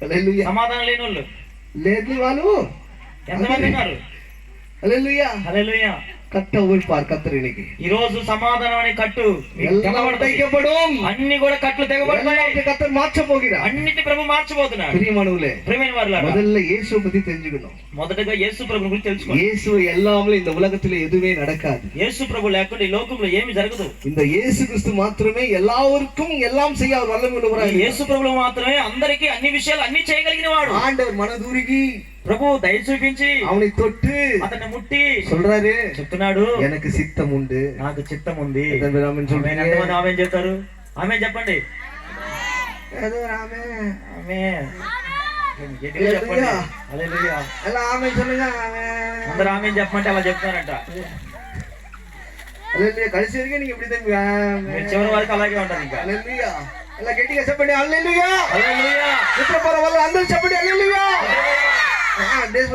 அல்லேலூயா. సమాధానం లేని వాళ్ళు లేదు వాళ్ళు ఎంతమంది ఉన్నారు? அல்லேலூயா. హల్లెలూయా. கட்ட உழைப்பார் கர்த்தர் இன்னைக்கு. ఈ రోజు సమాధానం అనే కట్టు మీకు எல்லாம் తెగబడుతుంది. தைக்கப்படும். అన్ని కూడా కట్లు తెగబడతాయి. எல்லாத்தையும் கர்த்தர் மாற்ற போகிறார். అన్నిటి ప్రభు మార్చబోతున్నాడు. பிரியமானவர்களே, ప్రియమైన వారలారా, முதல்ல இயேசுவை பத்தி தெரிஞ்சுக்கணும். మొదటగా యేసు ప్రభు గురించి తెలుసుకోండి. இயேசுவை எல்லாமே இந்த உலகத்துல எதுவுமே நடக்காது. యేసు ప్రభు లేకుండా ఈ లోకంలో ఏమీ జరగదు. இந்த இயேசு கிறிஸ்து மாத்திரமே எல்லாருக்கும் எல்லாம் செய்ய அவர் வல்லமை உள்ளவராய் ఈ యేసు ప్రభువు మాత్రమే అందరికీ అన్ని విషయాలు అన్ని చేయగలిగిన వాడు. ஆண்டவர் மனதுருகி ప్రభు దయ చూపించి அவனை தொட்டு అతన్ని ముట్టి சொல்றாரு, చెప్తున్నాడు, எனக்கு சித்தம் உண்டு. నాకు చిత్తం ఉంది. எத்தனை பேர் ஆமென் சொல்றீங்க? ఎంతమంది ఆమె చెప్తారు? ఆమె చెప్పండి. ஏதோ ஆமென். ఆమె గట్టిగా చెప్పండి. హల్లెలూయా. எல்லாம் ஆமென் சொல்லுங்க. ஆமென். అందరూ ఆమె చెప్పమంటే అలా చెప్తారంట. அல்லேலூயா. கடைசி வரைக்கும் நீங்க இப்படி தான் మీరు చివరి వరకు అలాగే ఉంటారు ఇంకా. அல்லேலூயா. எல்லாம் கெட்டிగా చెప్పండి அல்லேலூயா. హల్లెలూయా. నిద్ర పోற వాళ్ళు అందరూ చెప్పండి அல்லேலూயா.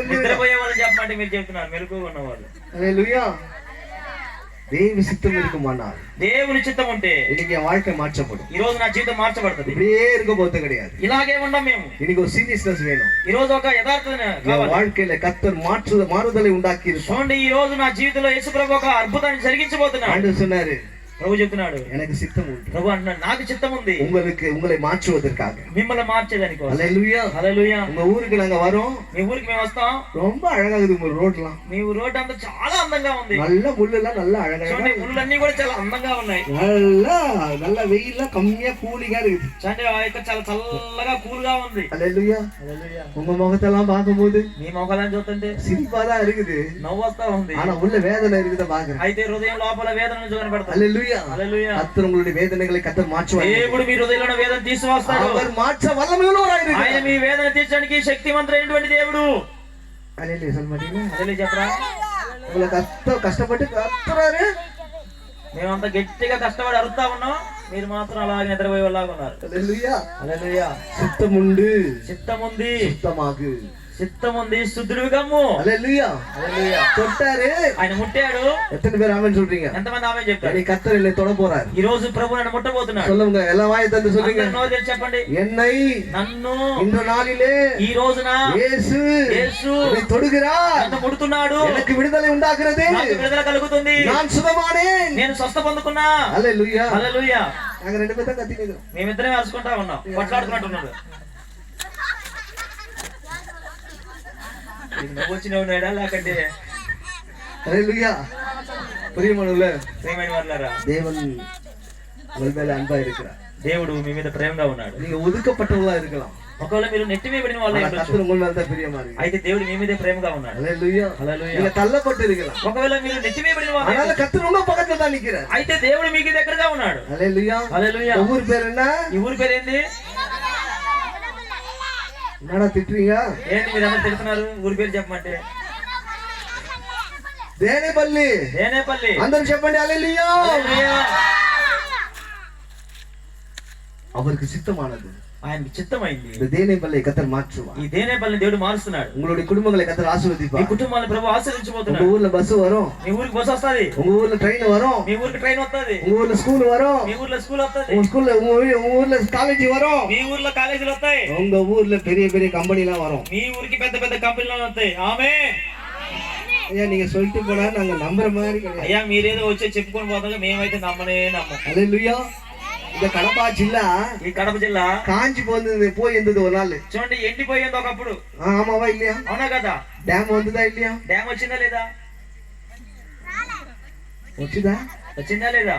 నిద్రపోయే వాళ్ళు చెప్పమంటే మీరు చెప్తున్నారు, మెలకువగా ఉన్నవాళ్ళు. அல்லேலூயா. தேவ சித்தம் இருக்குமானால் దేవుని చిత్తం ఉంటే இன்னைக்கு என் வாழ்க்கை மாற்றப்படும். ఈ రోజు నా జీవితం మార్చబడుతుంది. இப்படியே இருக்க போறது கிடையாது. ఇలాగే ఉండం మేము. இன்னைக்கு ஒரு சீரியஸ்னஸ் வேணும். ఈ రోజు ఒక యథార్థత என் కావాలి. வாழ்க்கையில கர்த்தர் மாறுதலை உண்டாக்கி இருப்பார். చూడండి, ఈ రోజు నా జీవితంలో యేసు ప్రభు ఒక అద్భుతాన్ని జరిగించబోతున్నాడు. ஆண்டவர் சொன்னாரு, ప్రభు చెప్తున్నాడు, எனக்கு சித்தம் உண்டு ప్రభు అంటున్నాడు, నాకు చిత్తం ఉంది உங்களை மாற்றுவதற்காக. మిమ్మల్ని మార్చేదానికి. அல்லேலூயா. హల్లెలూయా. உங்க ஊருக்கு நாங்க வரோம். మీ ఊరికి మేము వస్తాం. ரொம்ப அழகா இருக்குது உங்க ரோட்லாம். మీ రోడ్ అంతా చాలా అందంగా ఉంది. நல்ல முள்ளெல்லாம் நல்ல அழகா చూడండి, ముళ్ళన్నీ కూడా చాలా అందంగా ఉన్నాయి. நல்ல வெயில்லாம் கம்மியா கூலிங்கா இருக்குது. చూడండి, ఆ యొక్క చాలా చల్లగా కూల్గా ఉంది. அல்லேலூயா. హల్లెలూయా. உங்க ముఖத்தெல்லாம் பார்க்கும்போது మీ మొఖాలను చూస్తుంటే சிரிப்பாதான் இருக்குது. నవ్వు వస్తా ఉంది. ஆனா உள்ள வேதனை இருக்குத பாக்குறேன். అయితే హృదయం లోపల వేదన కనబడుతుంది. அல்லேலூயா. హల్లెలూయా. கர்த்தர் உங்களுடைய வேதனைகளை கர்த்தர் மாற்றுவார். దేవుడు మీ హృదయంలో వేదన తీసివేస్తాడు. அவர் மாற்ற வல்லமையுள்ளவராய் ఆయన இருக்கிறார். మీ వేదన తీర్చడానికి శక్తివంతుడైనటువంటి దేవుడు. அல்லேலூயா. சொல்ல மாட்டீங்களா? హల్లెలూయా చెప్పరా? உங்களை கஷ்டப்பட்டு கத்துறாரு. మేమంతా గట్టిగా కష్టపడి అరుస్తా ఉన్నాం, మీరు మాత్రం అలాగే నిద్రపోయే వాళ్ళగా ఉన్నారు. அல்லேலூயா. హల్లెలూయా. சித்தம் உண்டு. చిత్తం ఉంది. சுத்தமாகு. చిత్తం ఉంది, శుద్ధుడివి కమ్ము. அல்லேலூயா. హల్లెలూయా. தொட்டாரு. ఆయన ముట్టాడు. எத்தனை பேர் ஆமென் சொல்றீங்க? ఎంతమంది ఆమె చెప్తారు? கர்த்தர் என்னை தொட போறார். ఈ రోజు ప్రభు నన్ను ముట్టబోతున్నాడు. சொல்லுங்க, எல்லா வாயை தந்து சொல்லுங்க. అందరూ నోరు తెరిచి చెప్పండి, என்னை నన్ను இந்த நாளிலே ఈ రోజున இயேசு என்னை தொடுகிறார். నన్ను ముడుతున్నాడు. எனக்கு విడుదலை உண்டாகிறது. నాకు విడుదల కలుగుతుంది. நான் சுகமானேன். నేను స్వస్థ పొందుకున్నా. அல்லேலூயா. హల్లెలూయా. நாங்க ரெண்டு பேரும் தான் கத்திக்கிறோம். మేమిద్దరం అరుచుకుంటా ఉన్నాం, కొట్లాడుతున్నట్టున్నాడు. నువ్వు వచ్చినవునాడా లేకంటే ஹalleluya பிரியமானவர்களே ప్రియమైన వారలారా தேவன் உங்கள் மேல அன்பா இருக்கிறார். దేవుడు మీ మీద ప్రేమగా ఉన్నాడు. நீங்க ஒதுக்கப்பட்டவங்களா இருக்கலாம், ఒకవేళ మీరు నెట్టివేయబడిన వాళ్ళు ஆனா கர்த்தர் உங்கள் மேல தான் பிரியமா இருக்கு. అయితే దేవుడు మీ మీదే ప్రేమగా ఉన్నాడు. ஹalleluya హల్లెలూయా. நீங்க தள்ளப்பட்டு இருக்கலாம், ఒకవేళ మీరు నెట్టివేయబడిన వాళ్ళు ஆனால கர்த்தர் உங்க பக்கத்துல தான் நிக்கிறார். అయితే దేవుడు మీకు దగ్గరగా ఉన్నాడు. ஹalleluya హల్లెలూయా. ஊர் பேர் என்ன? ఈ ఊరి పేరు ఏంది? என்னடா திட்டுறீங்க? ఏంటి మీరు అందరూ తిడుతున్నారు? ఊరి పేరు చెప్పమంటే దేనేపల్లి. దేనేపల్లి. అందరూ చెప్పండి హalleluya. హల్లెలూయా. அவருக்கு சித்தமானது, ఆయనకి చిత్తమైంది. இந்த தேனேపల్లి கர்த்தர் மாற்றுவார். ఈ దేనేపల్లిని దేవుడు మారుస్తున్నాడు. உங்களுடைய குடும்பங்களை கர்த்தர் మీ ஆசீர்வதிப்பார். కుటుంబాన్ని ప్రభు உங்க ఆశీర్వదించబోతున్నాడు. ஊர்ல பஸ் வரும், మీ ఊరికి బస్సు వస్తది, உங்க ஊர்ல ட்ரெயின் வரும், మీ ఊరికి ట్రైన్ వస్తది, உங்க ஊர்ல ஸ்கூல் வரும், మీ ఊర్లో స్కూల్ వస్తది, உங்க ஊர்ல காலேஜ் வரும், మీ ఊర్లో కాలేజీలు వస్తాయి, உங்க ஊர்ல பெரிய பெரிய கம்பெனி எல்லாம் வரும். మీ ఊరికి పెద్ద పెద్ద కంపెనీలు వస్తాయి. ఆమేన్. ஐயா நீங்க சொல்லிட்டு போனா நாங்க நம்புற மாதிரி கிடையாது. అయ్యా మీరేదో వచ్చి చెప్పుకొని పోతాగా, మేమైతే నమ్మనే నమ్మం. ஹalleluya. இந்த கடப்பா జిల్లా ఈ కడప జిల్లా காஞ்சி போயிருந்தது ஒரு நாள். చూడండి ఎండిపోయింది ఒకప్పుడు. ஆமாவா இல்லையா? అవునా కదా? డ్యామ్ வந்துதா இல்லையா? డ్యామ్ వచ్చిందా లేదా? వచ్చిదా? వచ్చిందా లేదా?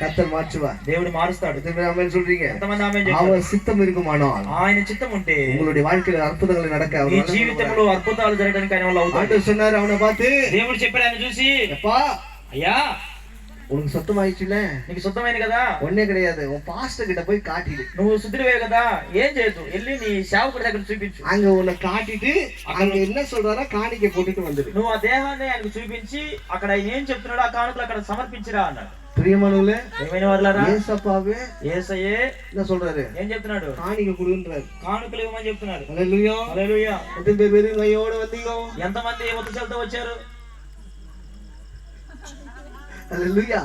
கர்த்தர் மாற்றுவார். దేవుడు మారుస్తాడు. ஆமென் சொல்றீங்க. ఎంతమంది ఆమేన్ చెప్తారు? அவர் சித்தம் இருக்குமானால் ఆయన చిత్తం ఉంటే உங்களுடைய வாழ்க்கையில அற்புதங்கள் நடக்க அவர் మీ வல்லமை జీవితంలో అద్భుతాలు జరగడానికి ఆయన వల్ల అవుతాయి. ஆண்டவர் சொன்னாரு அவனை பார்த்து, దేవుడు చెప్పాడు ఆయన చూసి, அப்பா అయ్యా உனக்கு சொத்தம் ஆயிடுச்சுல, నీకు శుద్ధమైంది కదా, ஒன்னே கிடையாது, உன் பாஸ்டர் கிட்ட போய் காட்டிடு. నువ్వు శుద్ధివే కదా, ఏం చేయొద్దు, వెళ్ళి నీ సేవకుడి దగ్గర చూపించు. அங்க உன்னை காட்டிட்டு அங்க என்ன சொல்றாரோ காணிக்கை போட்டுட்டு வந்துடு. నువ్వు ఆ దేహాన్ని ఆయనకు చూపించి అక్కడ ఆయన ఏం చెప్తున్నాడో ఆ కానుకలు అక్కడ సమర్పించిరా అన్నాడు. பிரியமானவர்களே, ఏమైనా వాళ్ళారా, ஏசப்பாவே యేసయ్యే என்ன சொல்றாரு? ఏం చెప్తున్నాడు? காணிக்கை கொடுன்றாரு. కానుకలు ఇవ్వమని చెప్తున్నాడు. ஹalleluya. హల్లెలూయా. எத்தனை பேர் வெறும் கையோட வந்தீங்க? ఎంతమంది ఉత్తచలతో వచ్చారు? ஹalleluya.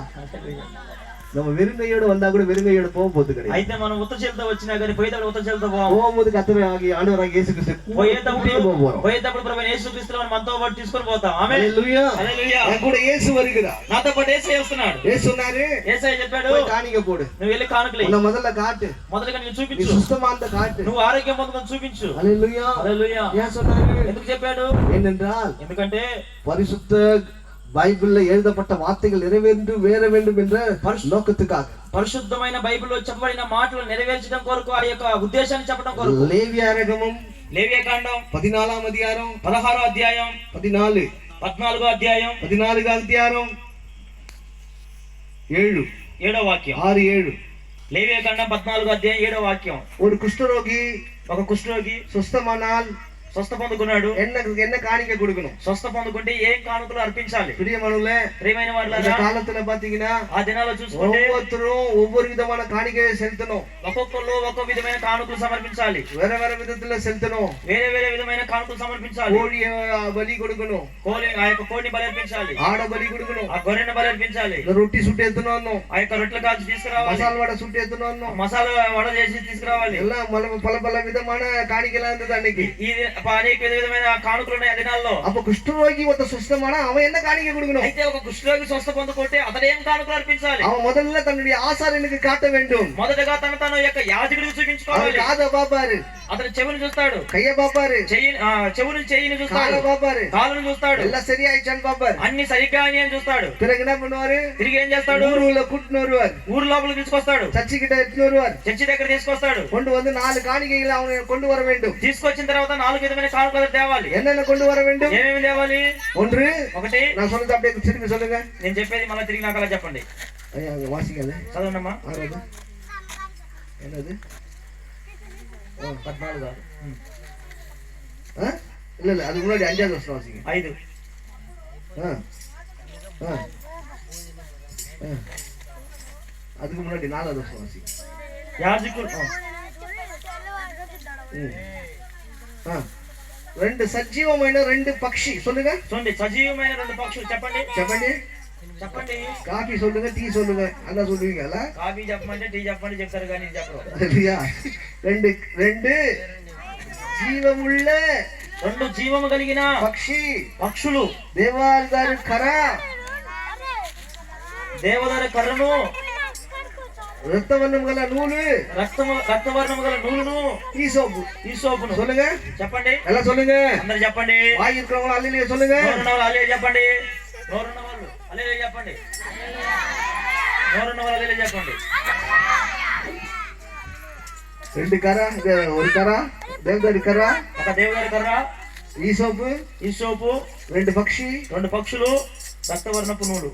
நம்ம வெறும் கையோட வந்தா கூட வெறும் கையோட போக போறது கிடையாது. అయితే మనం ఉత్తచలతో వచ్చినా కానీ పోయేటప్పుడు ఉత్తచలతో పోము. போகும்போது கர்த்தராகிய ஆண்டவராகிய இயேசு கிறிஸ்து పోయేటప్పుడు ప్రభు యేసుక్రీస్తుని మనం మనతో పాటు తీసుకొని పోతాం. ఆమేన్. ஹalleluya. హల్లెలూయా. என் கூட இயேசு வருகிறார். నాతో పాటు యేసయ్య వస్తున్నాడు. இயேசு சொன்னாரு, యేసయ్య చెప్పాడు, போய் காணிக்கை போடு. నువ్వు వెళ్ళి కానుకలు உன்னை முதல்ல காட்டு, మొదలుగా నేను நீ చూపించు, சுத்தமானத காட்டு. నువ్వు ఆరోగ్యం పొందుకొని చూపించు. ஹalleluya. హల్లెలూయా. ஏன் சொன்னாரு? ఎందుకు చెప్పాడు? ஏனென்றால் ఎందుకంటే பரிசுத்த பைபிள்ல எழுதப்பட்ட வார்த்தைகள் வேற வேண்டும் என்ற நோக்கத்துக்காக, పరిశుద్ధమైన బైబిల్లో చెప్పబడిన మాటలు నెరవేర్చడం కొరకు, ఆ యొక్క ఉద్దేశాన్ని చెప్పడం కొరకు. லேவியாரகமம் లేవియాకాండం 14వ అధ్యాయం 16వ అధ్యాయం 14 14వ అధ్యాయం 14వ అధ్యాయం 7 7వ వాక్యం. 6-7. లేవియాకాండం 14వ అధ్యాయం 7వ వాక్యం. ஒரு குஷ்டரோகி ఒక కుష్ఠరోగి சுஸ்தமானால் స్వస్థ పొందుకున్నాడు. என்ன காணிக்கை கொடுக்கணும்? స్వస్థ పొందుకుంటే ఏం కానుకలు అర్పించాలి? பிரியமானவர்களே, ప్రియమైన இந்த వారలారా, காலத்துல பாத்தீங்கன்னா ఆ దినాల్లో చూసుకుంటే ஒவ்வொருத்தரும் ஒவ்வொரு விதமான காணிக்கையை செலுத்தணும். ఒక్కొక్కరు ఒక్కొక్క విధమైన కానుకలు సమర్పించాలి. வேற விதத்துல செலுத்தணும். వేరే వేరే విధమైన కానుకలు సమర్పించాలి. கோழிய பலி கொடுக்கணும், కోడి, ఆ యొక్క కోడిని బలర్పించాలి, ஆட பலி கொடுக்கணும், ఆ గొర్రెని బలర్పించాలి, இந்த ரொட்டி சுட்டு எடுத்துன்னு வரணும், ఆ యొక్క రొట్టెలు కాల్చి తీసుకురావాలి, மசால் வடை சுட்டு எடுத்துன்னு வரணும். మసాలా వడ చేసి తీసుకురావాలి. எல்லாம் பல விதமான காணிக்கைலாம் இருந்தது அன்னைக்கு. ఇది అనేక విధమైన కానుకలు ఉన్నాయి ఆ దినాల్లో. அப்ப குஷ்டரோகி ஒருத்த சுஸ்தமான அவன் என்ன காணிக்கை கொடுக்கணும்? అయితే ఒక కుష్ఠరోగి స్వస్థ పొందుకుంటే అతడు ఏం కానుకలు అర్పించాలి? அவன் முதல்ல தன்னுடைய ஆசாரியனுக்கு காட்ட வேண்டும். మొదటగా తన యొక్క యాజకుడికి அவர் చూపించుకోవాలి. காதை பாப்பாரு, అతను చెవుని చూస్తాడు, கைய பாப்பாரு, చెవుని చెయ్యిని చూస్తాడు, காலை பாப்பாரு, కాలుని చూస్తాడు, எல்லாம் சரியாயிடுச்சான்னு பாப்பாரு. అన్ని సరిగ్గా అని చూస్తాడు. பிறகு என்ன பண்ணுவாரு? తిరిగి ఏం చేస్తాడు? ஊருல கூட்டின்னு வருவார், ఊరు లోపలికి తీసుకొస్తాడు, சர்ச்சு கிட்ட எடுத்துன்னு வருவார், చర్చి దగ్గర తీసుకొస్తాడు. கொண்டு வந்து 4 காணிக்கைகளை அவனை கொண்டு வர வேண்டும். తీసుకొచ్చిన తర్వాత 4 విధమైన కానుకలు తేవాలి. என்னென்ன கொண்டு வர வேண்டும்? ఏమేమి తేవాలి? ஒன்று, ఒకటి, நான் சொன்னது அப்படியே திரும்பி சொல்லுங்க. నేను చెప్పేది మళ్ళీ తిరిగి నాకు అలా చెప్పండి. ஐயா வாசிக்காது చదవండమ్మా. ஆறாவது என்னது? 14 இல்ல அதுக்கு முன்னாடி 5வது வருஷம் வாசிங்க. 5. அதுக்கு முன்னாடி 4வது வருஷம் வாசிங்க. యాజకుడు 2 సజీవమైన 2 పక్షి சொல்லுங்க. చూడండి, సజీవమైన 2 పక్షులు చెప్పండి. చెప్పండి. చెప్పండి. కాఫీ சொல்லுங்க, టీ சொல்லுங்க, అలా சொல்லுவீங்கல. కాఫీ చెప్పమంటే టీ చెప్పండి చెప్తారు కానీ ఇది చెప్పరు. சரியா? 2 జీవముள்ள 2 జీవము కలిగిన పక్షులు దేవదారు కర్ర, దేవదారు కర్రను ரத்தவர்ணம் గల నూలు రక్తవర్ణము గల నూలును ఈ సోపును சொல்லுங்க చెప్పండి எல்லாம் சொல்லுங்க అందరు చెప్పండి வாய் இருக்கிறவங்க அல்லேலூயா சொல்லுங்க నోరున్నవాళ్ళు హల్లెలూయా చెప్పండి నోరున్నవాళ్ళు హల్లెలూయా చెప్పండి నోరున్నవాళ్ళు హల్లెలూయా చెప్పండి రెండు కర్ర ஒரு కర్ర దేవుడి కర్ర ఒక దేవుడి కర్ర ఈ సోపు రెండు పక్షులు రక్తవర్ణపు నూలు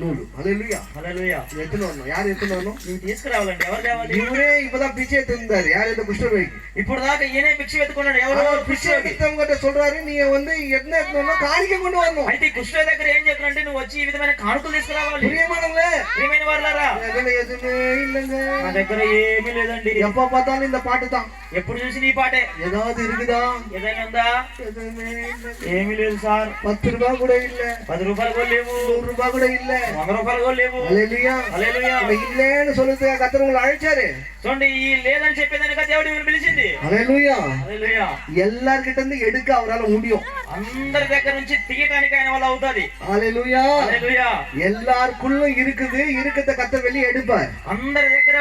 నూలు హల్లెలూయా హల్లెలూయా ఎత్తునోను యారు ఎత్తునోను నీవు తీసుకురావాలండి ఎవరు తేవాలి ఇవరే இப்பதான் பிச்சை எடுத்துந்தாரு யார் இந்த குஷ்டரோகி ఇప్పుడు దాకా ఈయనే భిక్ష ఎత్తుకున్నాడు ఎవరో பிச்சை எடுத்தவங்க சொல்றாரு நீ வந்து என்ன எடுத்துனோ காணிக்க கொண்டு வரணும் అయితే కుష్ఠ దగ్గర ఏం చెప్తారంటే నువ్వు వచ్చి ఈ విధమైన కానుకలు తీసుకురావాలి ప్రియమానవలే ప్రియమైన వారలారా ఎదురు ఎదురు இல்லங்க నా దగ్గర ఏమీ లేదండి எப்ப பார்த்தாலும் இந்த பாட்டு தான் ఎప్పుడు చూసి నీ పాటే ஏதாவது இருக்குதா ఏదైనా ఉందా எதுவுமே இல்ல ఏమీ లేదు సార్ 10 ரூபாய் கூட இல்ல 10 రూపాయలు కూడా లేవు 100 ரூபாய் கூட இல்ல 100 రూపాయలు కూడా లేవు హల్లెలూయా హల్లెలూయా இல்லன்னு சொல்லுது கர்த்தர் உங்களை அழைச்சாரு చూడండి ఈ లేదని చెప్పేదానిక దేవుడు మిమ్మల్ని పిలిచింది హల్లెలూయా హల్లెలూయా எல்லார்கிட்ட இருந்து எடுக்க அவரால முடியும் అందరి దగ్గర నుంచి తీయడానికి ఆయన వల్ల అవుతది హల్లెలూయా హల్లెలూయా எல்லாருக்குள்ளும் இருக்குது இருக்கத கர்த்தர் வெளிய எடுப்பார் అందరి దగ్గర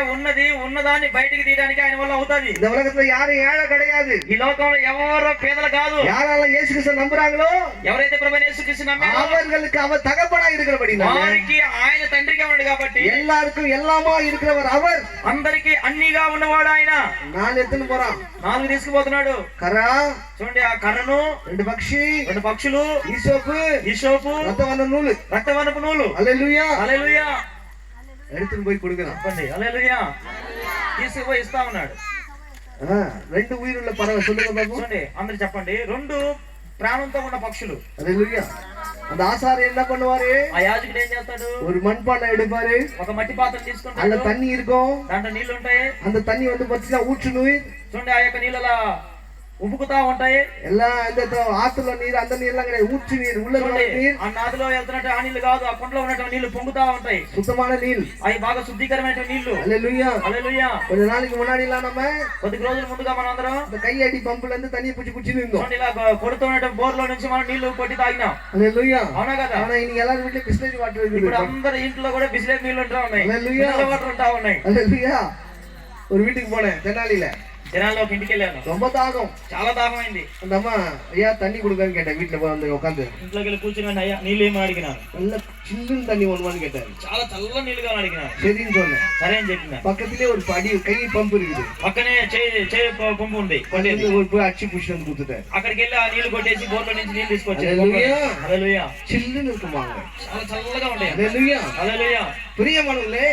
ఉన్నదాన్ని బయటికి తీయడానికి ఆయన వల్ల అవుతది இந்த உலகத்துல யாரும் ஏழை கிடையாது ఈ లోకంలో ఎవరో పేదలు కాదు யாரால இயேசு கிறிஸ்து நம்புறாங்களோ ఎవరైతే ప్రభువైన యేసుక్రీస్తు నమ్మారో அவர்களுக்கு அவர் தகப்பனா இருக்கிறபடினால వారికి ఆయన తండ్రిగా ఉన్నాడు కాబట్టి எல்லாருக்கும் எல்லாமா இருக்கிறவர் அவர் అందరికి అన్నిగా ఉన్నవాడు ఆయన நான் ఎత్తున போறான் 4 తీసుకుపోతున్నాడు కర్ర చూడండి ఆ కర్రను రెండు పక్షులు ఈ సోపు రక్తవర్ణపు నూలు హల్లెలూయా హల్లెలూయా எடுத்துன்னு போய் கொடுக்கலாம் చెప్పండి హల్లెలూయా తీసుకుపోయి ఇస్తా ఉన్నాడు రెండు ఉயிருள்ள పறவை சொல்லுங்க பாபு చూడండి అందరూ చెప్పండి రెండు ప్రాణంతో ఉన్న పక్షులు హల్లెలూయా அந்த ஆசாரி என்ன பண்ணுவாரு ఆ యాజకుడు ఏం చేస్తాడు ஒரு மண்பானை எடுப்பாரு ఒక మట్టి పాత్ర తీసుకుంటాడు அதுல தண்ணி இருக்கும் దాంట్లో నీళ్లు ఉంటాయి அந்த தண்ணி வந்து பத்தினா ஊற்று நீர் చూడండి ఆ యొక్క నీళ్ళలా ఉబుకుతా ఉంటాయి எல்லாம் இந்த ஆத்துல நீர் அந்த நீர்லாம் கிடையாது ஊற்று நீர் உள்ள நீர் ఆ నదిలో వెళ్తున్నట్టు ఆ నీళ్లు కాదు ఆ కుండలో ఉన్నటువంటి నీళ్లు పొంగుతా ఉంటాయి சுத்தமான நீர் అవి బాగా శుద్ధీకరమైన నీళ్లు హల్లెలూయా హల్లెలూయా கொஞ்ச நாளைக்கு முன்னாடி எல்லாம் நம்ம కొద్ది రోజుల ముందుగా మనం అందరం இந்த கையடி பம்புல இருந்து தண்ணி புடிச்சு இருந்தோம் చూడండి ఇలా కొడుతున్న బోర్లో నుంచి మనం నీళ్లు కొట్టి తాగినాం హల్లెలూయా అవునా కదా ஆனா இன்னைக்கு எல்லாரும் வீட்ல பிஸ்லரி வாட்டர் இருக்குது ఇప్పుడు అందరి ఇంట్లో కూడా బిస్లరీ నీళ్లు ఉంటా ఉన్నాయి హల్లెలూయా వాటర్ ఉంటా ఉన్నాయి హల్లెలూయా ஒரு வீட்டுக்கு போனேன் தெனாலில జనాల్లో ఒక ఇంటికి వెళ్ళాను ரொம்ப தாகம் చాలా దాహం అయింది அந்த அம்மா ஐயா தண்ணி கொடுங்கன்னு கேட்டேன் வீட்டுல போய் வந்து உட்காந்து ఇంట్లోకి వెళ్ళి కూర్చుని అయ్యా నీళ్ళు ఏమని అడిగినాను நல்ல சில்லுன்னு தண்ணி ஒண்ணுமான்னு கேட்டாரு చాలా చల్ల నీళ్ళు కావాలని అడిగినాను சரின்னு சொன்னேன் సరే అని చెప్పిన பக்கத்திலே ஒரு படி கை பம்பு இருக்குது పక్కనే చేయి పంపు ఉంది போய் அடிச்சு புடிச்சு வந்து கொடுத்துட்டேன் అక్కడికి వెళ్ళి ఆ నీళ్లు కొట్టేసి బోర్లో నుంచి నీళ్లు తీసుకొచ్చి హల్లెలూయా చిల్లుன்னு இருக்குமாங்க చాలా చల్లగా ఉంటాయి హల్లెలూయా హల్లెలూయా பிரியமானவர்களே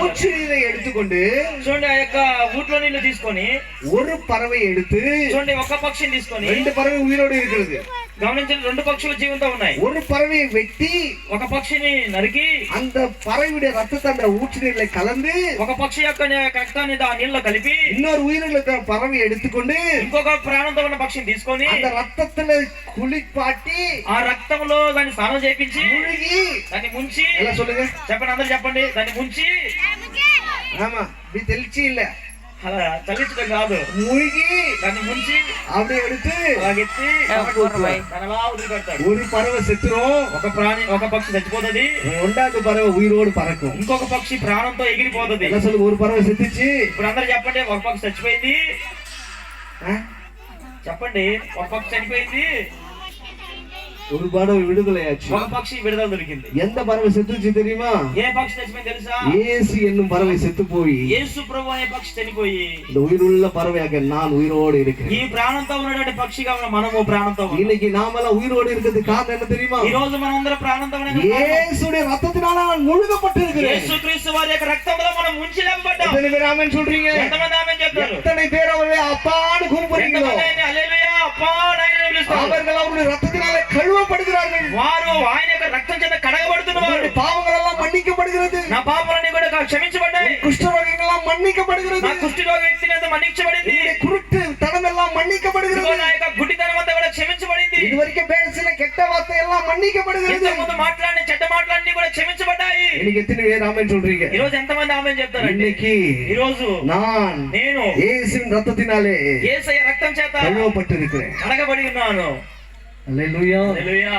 ஊற்று நீரை எடுத்துக்கொண்டு చూడండి ఆ యొక్క ఊట్లో నీళ్లు తీసుకొని ஒரு பறவை எடுத்து చూడండి ఒక పక్షిని తీసుకొని ரெண்டு பறவை உயிரோடு இருக்கிறது గమనించండి రెండు పక్షులు జీవంతో ఉన్నాయి ஒரு பறவையை வெட்டி ఒక పక్షిని నరికి அந்த பறவையுடைய ரத்தத்தை அந்த ஊற்று நீர்ல கலந்து ఒక పక్షి యొక్క రక్తాన్ని ఆ నీళ్ళలో కలిపి இன்னொரு உயிரிழந்த பறவையை எடுத்துக்கொண்டு ఇంకొక ప్రాణంతో ఉన్న పక్షిని తీసుకొని அந்த ரத்தத்துல குளிப்பாட்டி ఆ రక్తంలో దాన్ని స్నానం చేయించి முழுகி దాన్ని ముంచి எல்லாம் சொல்லுங்க చెప్పండి అందరు చెప్పండి దాన్ని ముంచి ஆமா இப்படி தெளிச்சு இல்ல అలా చల్లించడం కాదు முழுகி దాన్ని ముంచి அப்படியே எடுத்து అలాగెత్తి దాన్ని అలా వదిలిపెడతాడు ஒரு பறவை செத்துரும் ఒక పక్షి చచ్చిపోతుంది ரெண்டாவது பறவை உயிரோடு பறக்கும் ఇంకొక పక్షి ప్రాణంతో ఎగిరిపోతుంది என்ன சொல்லுங்க ஒரு பறவை செத்துச்சு ఇప్పుడు అందరు చెప్పండి ఒక పక్షి చచ్చిపోయింది చెప్పండి ఒక పక్షి చనిపోయింది ஒரு பறவை விடுதலையாச்சு ఒక పక్షి విడుదల దొరికింది எந்த பறவை செத்துச்சு தெரியுமா ఏ పక్షి చచ్చిపోయింది తెలుసా இயேசு என்னும் பறவை செத்து போய் యేసు ప్రభు అనే పక్షి చనిపోయి இந்த உயிருள்ள பறவையாக நான் உயிரோடு இருக்கிறேன் ఈ ప్రాణంతో ఉన్నటువంటి పక్షిగా ఉన్న మనము ప్రాణంతో ఉన్నాం. இன்னைக்கு நாமெல்லாம் உயிரோடு இருக்கிறது காரணம் என்ன தெரியுமா ఈ రోజు మనందరం ప్రాణంతో ఉన్నాం. இயேசுடைய ரத்தத்தினால நான் முழுகப்பட்டிருக்கிறேன் యేసుక్రీస్తు వారి యొక్క రక్తంలో మనం ముంచిలేకపోతాం. எத்தனை பேர் ஆமென் சொல்றீங்க ఎంతమంది ఆమేన్ చెప్తారు? எத்தனை பேர் அவரை அப்பான்னு கூப்பிடுறீங்களோ ఎంతమంది హల్లెలూయా అప్పా నాయనని పిలుస్తారు? அவர்கள் அவருடைய ரத்தத்தினால கழுவப்படுகிறார்கள். వారు ఆయన యొక్క రక్తం చేత కడగబడుతున్నారు. பாவங்கள் எல்லாம் மன்னிக்கப்படுகிறது. నా పాపాలన్నీ కూడా క్షమించబడ్డాయి. குஷ்டரோகிகள் எல்லாம் மன்னிக்கப்படுகிறது. నా కుష్ఠరోగ వ్యక్తిని అంతా మన్నించబడింది. குருட்டு தனம் எல்லாம் மன்னிக்கப்படுகிறது. నా యొక్క గుడ్డితనం అంతా కూడా క్షమించబడింది. இதுவரைக்கும் பேசின கெட்ட வார்த்தை எல்லாம் மன்னிக்கப்படுகிறது. ఇంతకుముందు మాట్లాడిన చెడ్డ మాటలన్నీ కూడా క్షమించబడ్డాయి. இன்னைக்கு எத்தனை பேர் ஆமென் சொல்றீங்க? ఈ రోజు ఎంతమంది ఆమేన్ చెప్తారు? இன்னைக்கு ఈ రోజు నేను இயேசுவின் ரத்தத்தினாலே యేసయ్య రక్తం చేత கழுவப்பட்டிருக்கிறேன். కడగబడి ఉన్నాను. హల్లెలూయా. హల్లెలూయా.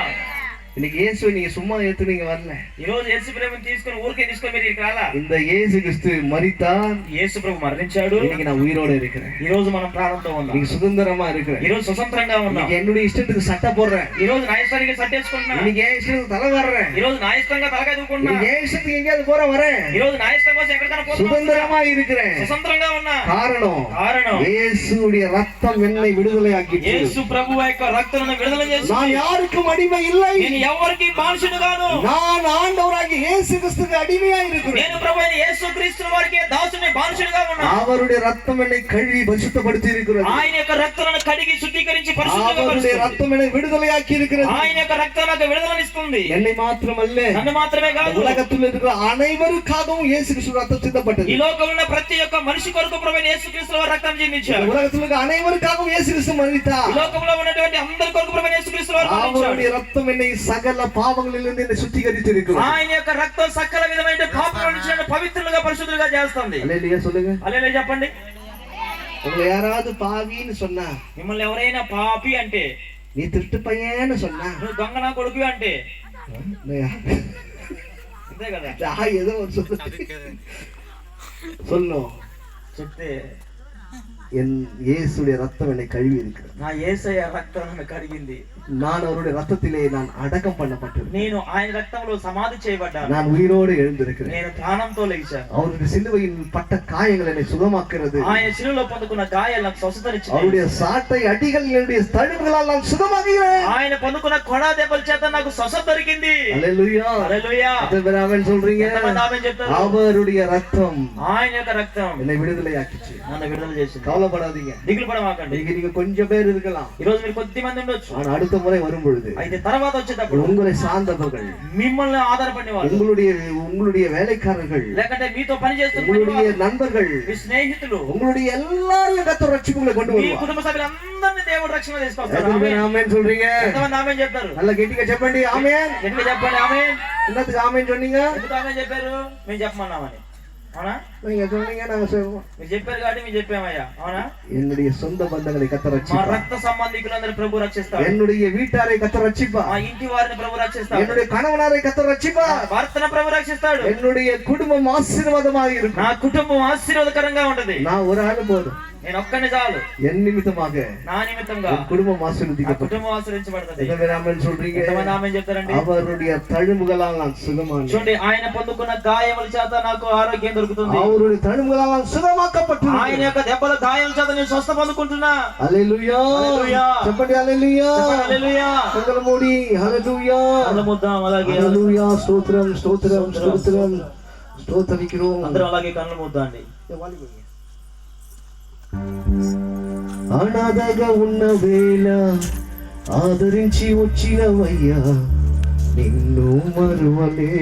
இன்னைக்கு இயேசுவை நீங்க சும்மா ஏத்து நீங்க வரல. ఈ రోజు యేసు ప్రభుని తీసుకొని ఊరికే తీసుకొని మీరు ఇక్కడ రాలా. இந்த இயேசு கிறிஸ்து மரித்தார், యేసు ప్రభు మరణించాడు. இன்னைக்கு நான் உயிரோட இருக்கிறேன். ఈ రోజు మనం ప్రాణంతో ఉన్నాం. நீங்க சுதந்திரமா இருக்கிறேன். ఈ రోజు స్వతంత్రంగా ఉన్నాం. இன்னைக்கு என்னுடைய இஷ்டத்துக்கு சட்டை போடுறேன். ఈ రోజు నా ఇష్టానికి సట్టేసుకుంటున్నా. இன்னைக்கு என் இஷ்டத்துக்கு தலை வர்றேன். ఈ రోజు నా ఇష్టంగా తలకాయ దూకుంటున్నా. என் இஷ்டத்துக்கு எங்கேயாவது போற வரேன். ఈ రోజు నా ఇష్టం కోసం ఎక్కడికైనా పోతున్నా. சுதந்திரமா இருக்கிறேன். స్వతంత్రంగా ఉన్నా. காரணம் இயேசுவுடைய ரத்தம் என்னை விடுதலையாக்கிச்சு. యేసు ప్రభువు యొక్క రక్తమును విడుదల చేసి நான் யாருக்கும் அடிமை இல்லை. నేను ఎవరికి బానిసను కాను. நான் ஆண்டவராகிய இயேசு கிறிஸ்துவுக்கு அடிமையா இருக்கிறேன். నేను ప్రభువైన యేసు క్రీస్తు వారికి దాసుని బానిసనుగా ఉన్నాను. அவருடைய ரத்தம் என்னை கழுவி பரிசுத்தப்படுத்தி இருக்கிறது. ఆయన యొక్క రక్తమును కడిగి శుద్ధీకరించి పరిశుద్ధంగా அவருடைய ரத்தம் என்னை விடுதலையாக்கி இருக்கிறது. ఆయన యొక్క రక్తం నాకు విడుదలనిస్తుంది. என்னை மாத்திரமல்ல, నన్ను మాత్రమే కాదు, உலகத்தில் இருக்கிற அனைவருக்காகவும் இயேசு கிறிஸ்து ரத்தம் சிந்தப்பட்டது. ఈ లోకంలో ఉన్న ప్రతి ఒక్క మనిషి కొరకు ప్రభువైన యేసు క్రీస్తు వారు రక్తం చిందించారు. உலகத்தில் இருக்கிற அனைவருக்காகவும் இயேசு கிறிஸ்து மரித்தார். ఈ లోకంలో ఉన్నటువంటి అందరి కొరకు ప్రభువైన యేసు క్రీస్తు వారు మరణించారు. அவருடைய ரத்தம் என்னை சகல பாவங்களிலிருந்து என்னை சுத்திகரித்திருக்கிறது. ఆయన యొక్క రక్తం సకల విధమైన పాపముల నుంచి నన్ను పవిత్రులుగా పరిశుద్ధులుగా చేస్తుంది. హల్లెలూయా சொல்லுங்க. హల్లెలూయా చెప్పండి. உங்களை யாராவது பாவின்னு சொன்னா, మిమ్మల్ని ఎవరైనా పాపి అంటే, நீ திருட்டு பையன்னு சொன்னா, నువ్వు దొంగ నా కొడుకు అంటే అంతే కదా, ஏதோ ஒரு சொல்லும் చెప్తే என் இயேசுடைய ரத்தம் என்னை கழுவி இருக்கிறது. నా యేసయ్య రక్తం నన్ను కడిగింది. நான் அவருடைய ரத்தத்திலே நான் அடக்கம் பண்ணப்பட்டேன். నేను ఆయన రక్తంలో సమాధి చేయబడ్డాను. நான் உயிரோடு எழுந்திருக்கிறேன். నేను ప్రాణంతో లేచాను. அவருடைய சிலுவையில் பட்ட காயங்கள் என்னை சுகமாக்குகிறது. ఆయన శిలువలో పొందుకున్న గాయాలు నాకు స్వస్థతనిచ్చాయి. அவருடைய சாட்டை அடிகள் என்னுடைய தழும்புகளால் நான் சுகமாகிறேன். ఆయన పొందుకున్న కొడా దెబ్బల చేత నాకు స్వస్థత దొరికింది. హల్లెలూయా హల్లెలూయా. எத்தனை ஆமென் சொல்றீங்க? ఎంతమంది ఆమేన్ చెప్తారు? அவருடைய ரத்தம் ఆయన యొక్క రక్తం என்னை விடுதலையாக்கிச்சு. నన్ను విడుదల చేసింది. கவலைப்படாதீங்க, దిగులు పడమాకండి. நீங்க கொஞ்சம் பேர் இருக்கலாம், ఈ రోజు మీరు కొద్ది మంది ఉండొచ్చు. ஆனா அடுத்த முறை வரும் பொழுது అయితే తర్వాత వచ్చేటప్పుడు உங்களை சார்ந்தவர்கள், మిమ్మల్ని ఆధారపడిన వాళ్ళు, உங்களுடைய வேலைக்காரர்கள், లేకంటే మీతో పని చేస్తున్న உங்களுடைய நண்பர்கள், మీ స్నేహితులు, உங்களுடைய எல்லாரையும் கர்த்தர் ரட்சிப்புக்குள்ள கொண்டு మీ வருவார். కుటుంబ సభ్యులందరినీ దేవుడు రక్షణ తీసుకొస్తాడు. எத்தனை பேர் ஆமென் சொல்றீங்க? ఎంతమంది ఆమేన్ చెప్తారు? நல்ல గట్టిగా చెప్పండి ఆமெన్. గట్టిగా చెప్పండి ఆమేన్. என்னத்துக்கு ஆமென் சொன்னீங்க? ఎందుకు ఆమేన్ చెప్పారు? మేము చెప్పమన్నామని. అవునా? நீங்க சொன்னீங்க, நாங்க சொல்றோம். మీరు చెప్పారు కాబట్టి మేము చెప్పామయ్యా. అవునా? என்னுடைய சொந்த பந்தங்களை கர்த்தர் మా ரட்சிப்பார். రక్త సంబంధికులందరూ ప్రభు రక్షిస్తాడు. என்னுடைய வீட்டாரை கர்த்தர் ரட்சிப்பார். మా ఇంటి వారిని ప్రభు రక్షిస్తాడు. என்னுடைய கணவனாரை கர்த்தர் ரட்சிப்பார். భర్తను ప్రభు రక్షిస్తాడు. என்னுடைய குடும்பம் ஆசீர்வாதமாக இருக்கும். నా కుటుంబం ఆశీర్వాదకరంగా ఉంటది. நான் ஒரு ஆளு போதும், నేను ఒక్కనే చాలు. என் நிமித்தமாக నా నిమిత్తంగా என் குடும்பம் నా ஆசீர்வதிக்கப்படும். కుటుంబం ఆశీర్వదించబడుతుంది. எத்தனை பேர் ஆமென் சொல்றீங்க? ఎంతమంది ఆమేన్ చెప్తారండి? அவருடைய தழும்புகளால் நான் சுகமானேன். చూడండి, ఆయన పొందుకున్న గాయముల చేత నాకు ఆరోగ్యం దొరుకుతుంది. அவருடைய தழும்புகளால் நான் சுகமாக்கப்பட்டேன். ఆయన యొక్క దెబ్బల గాయాల చేత నేను స్వస్థ పొందుకుంటున్నా. హల్లెలూయా. హల్లెలూయా. చెప్పండి హల్లెలూయా. హల్లెలూయా. కళ్ళ మూడి హల్లెలూయా. కళ్ళముద్దాం అలాగే. హల్లెలూయా. స్తోత్రం స్తోత్రం స్తోత్రం స్తోత్రిக்கிறோம். అందరూ అలాగే కళ్ళు ముద్దండి. అనాథగా ఉన్న వేళ ఆదరించి వచ్చినవయ్యా, నిన్ను మరువలే.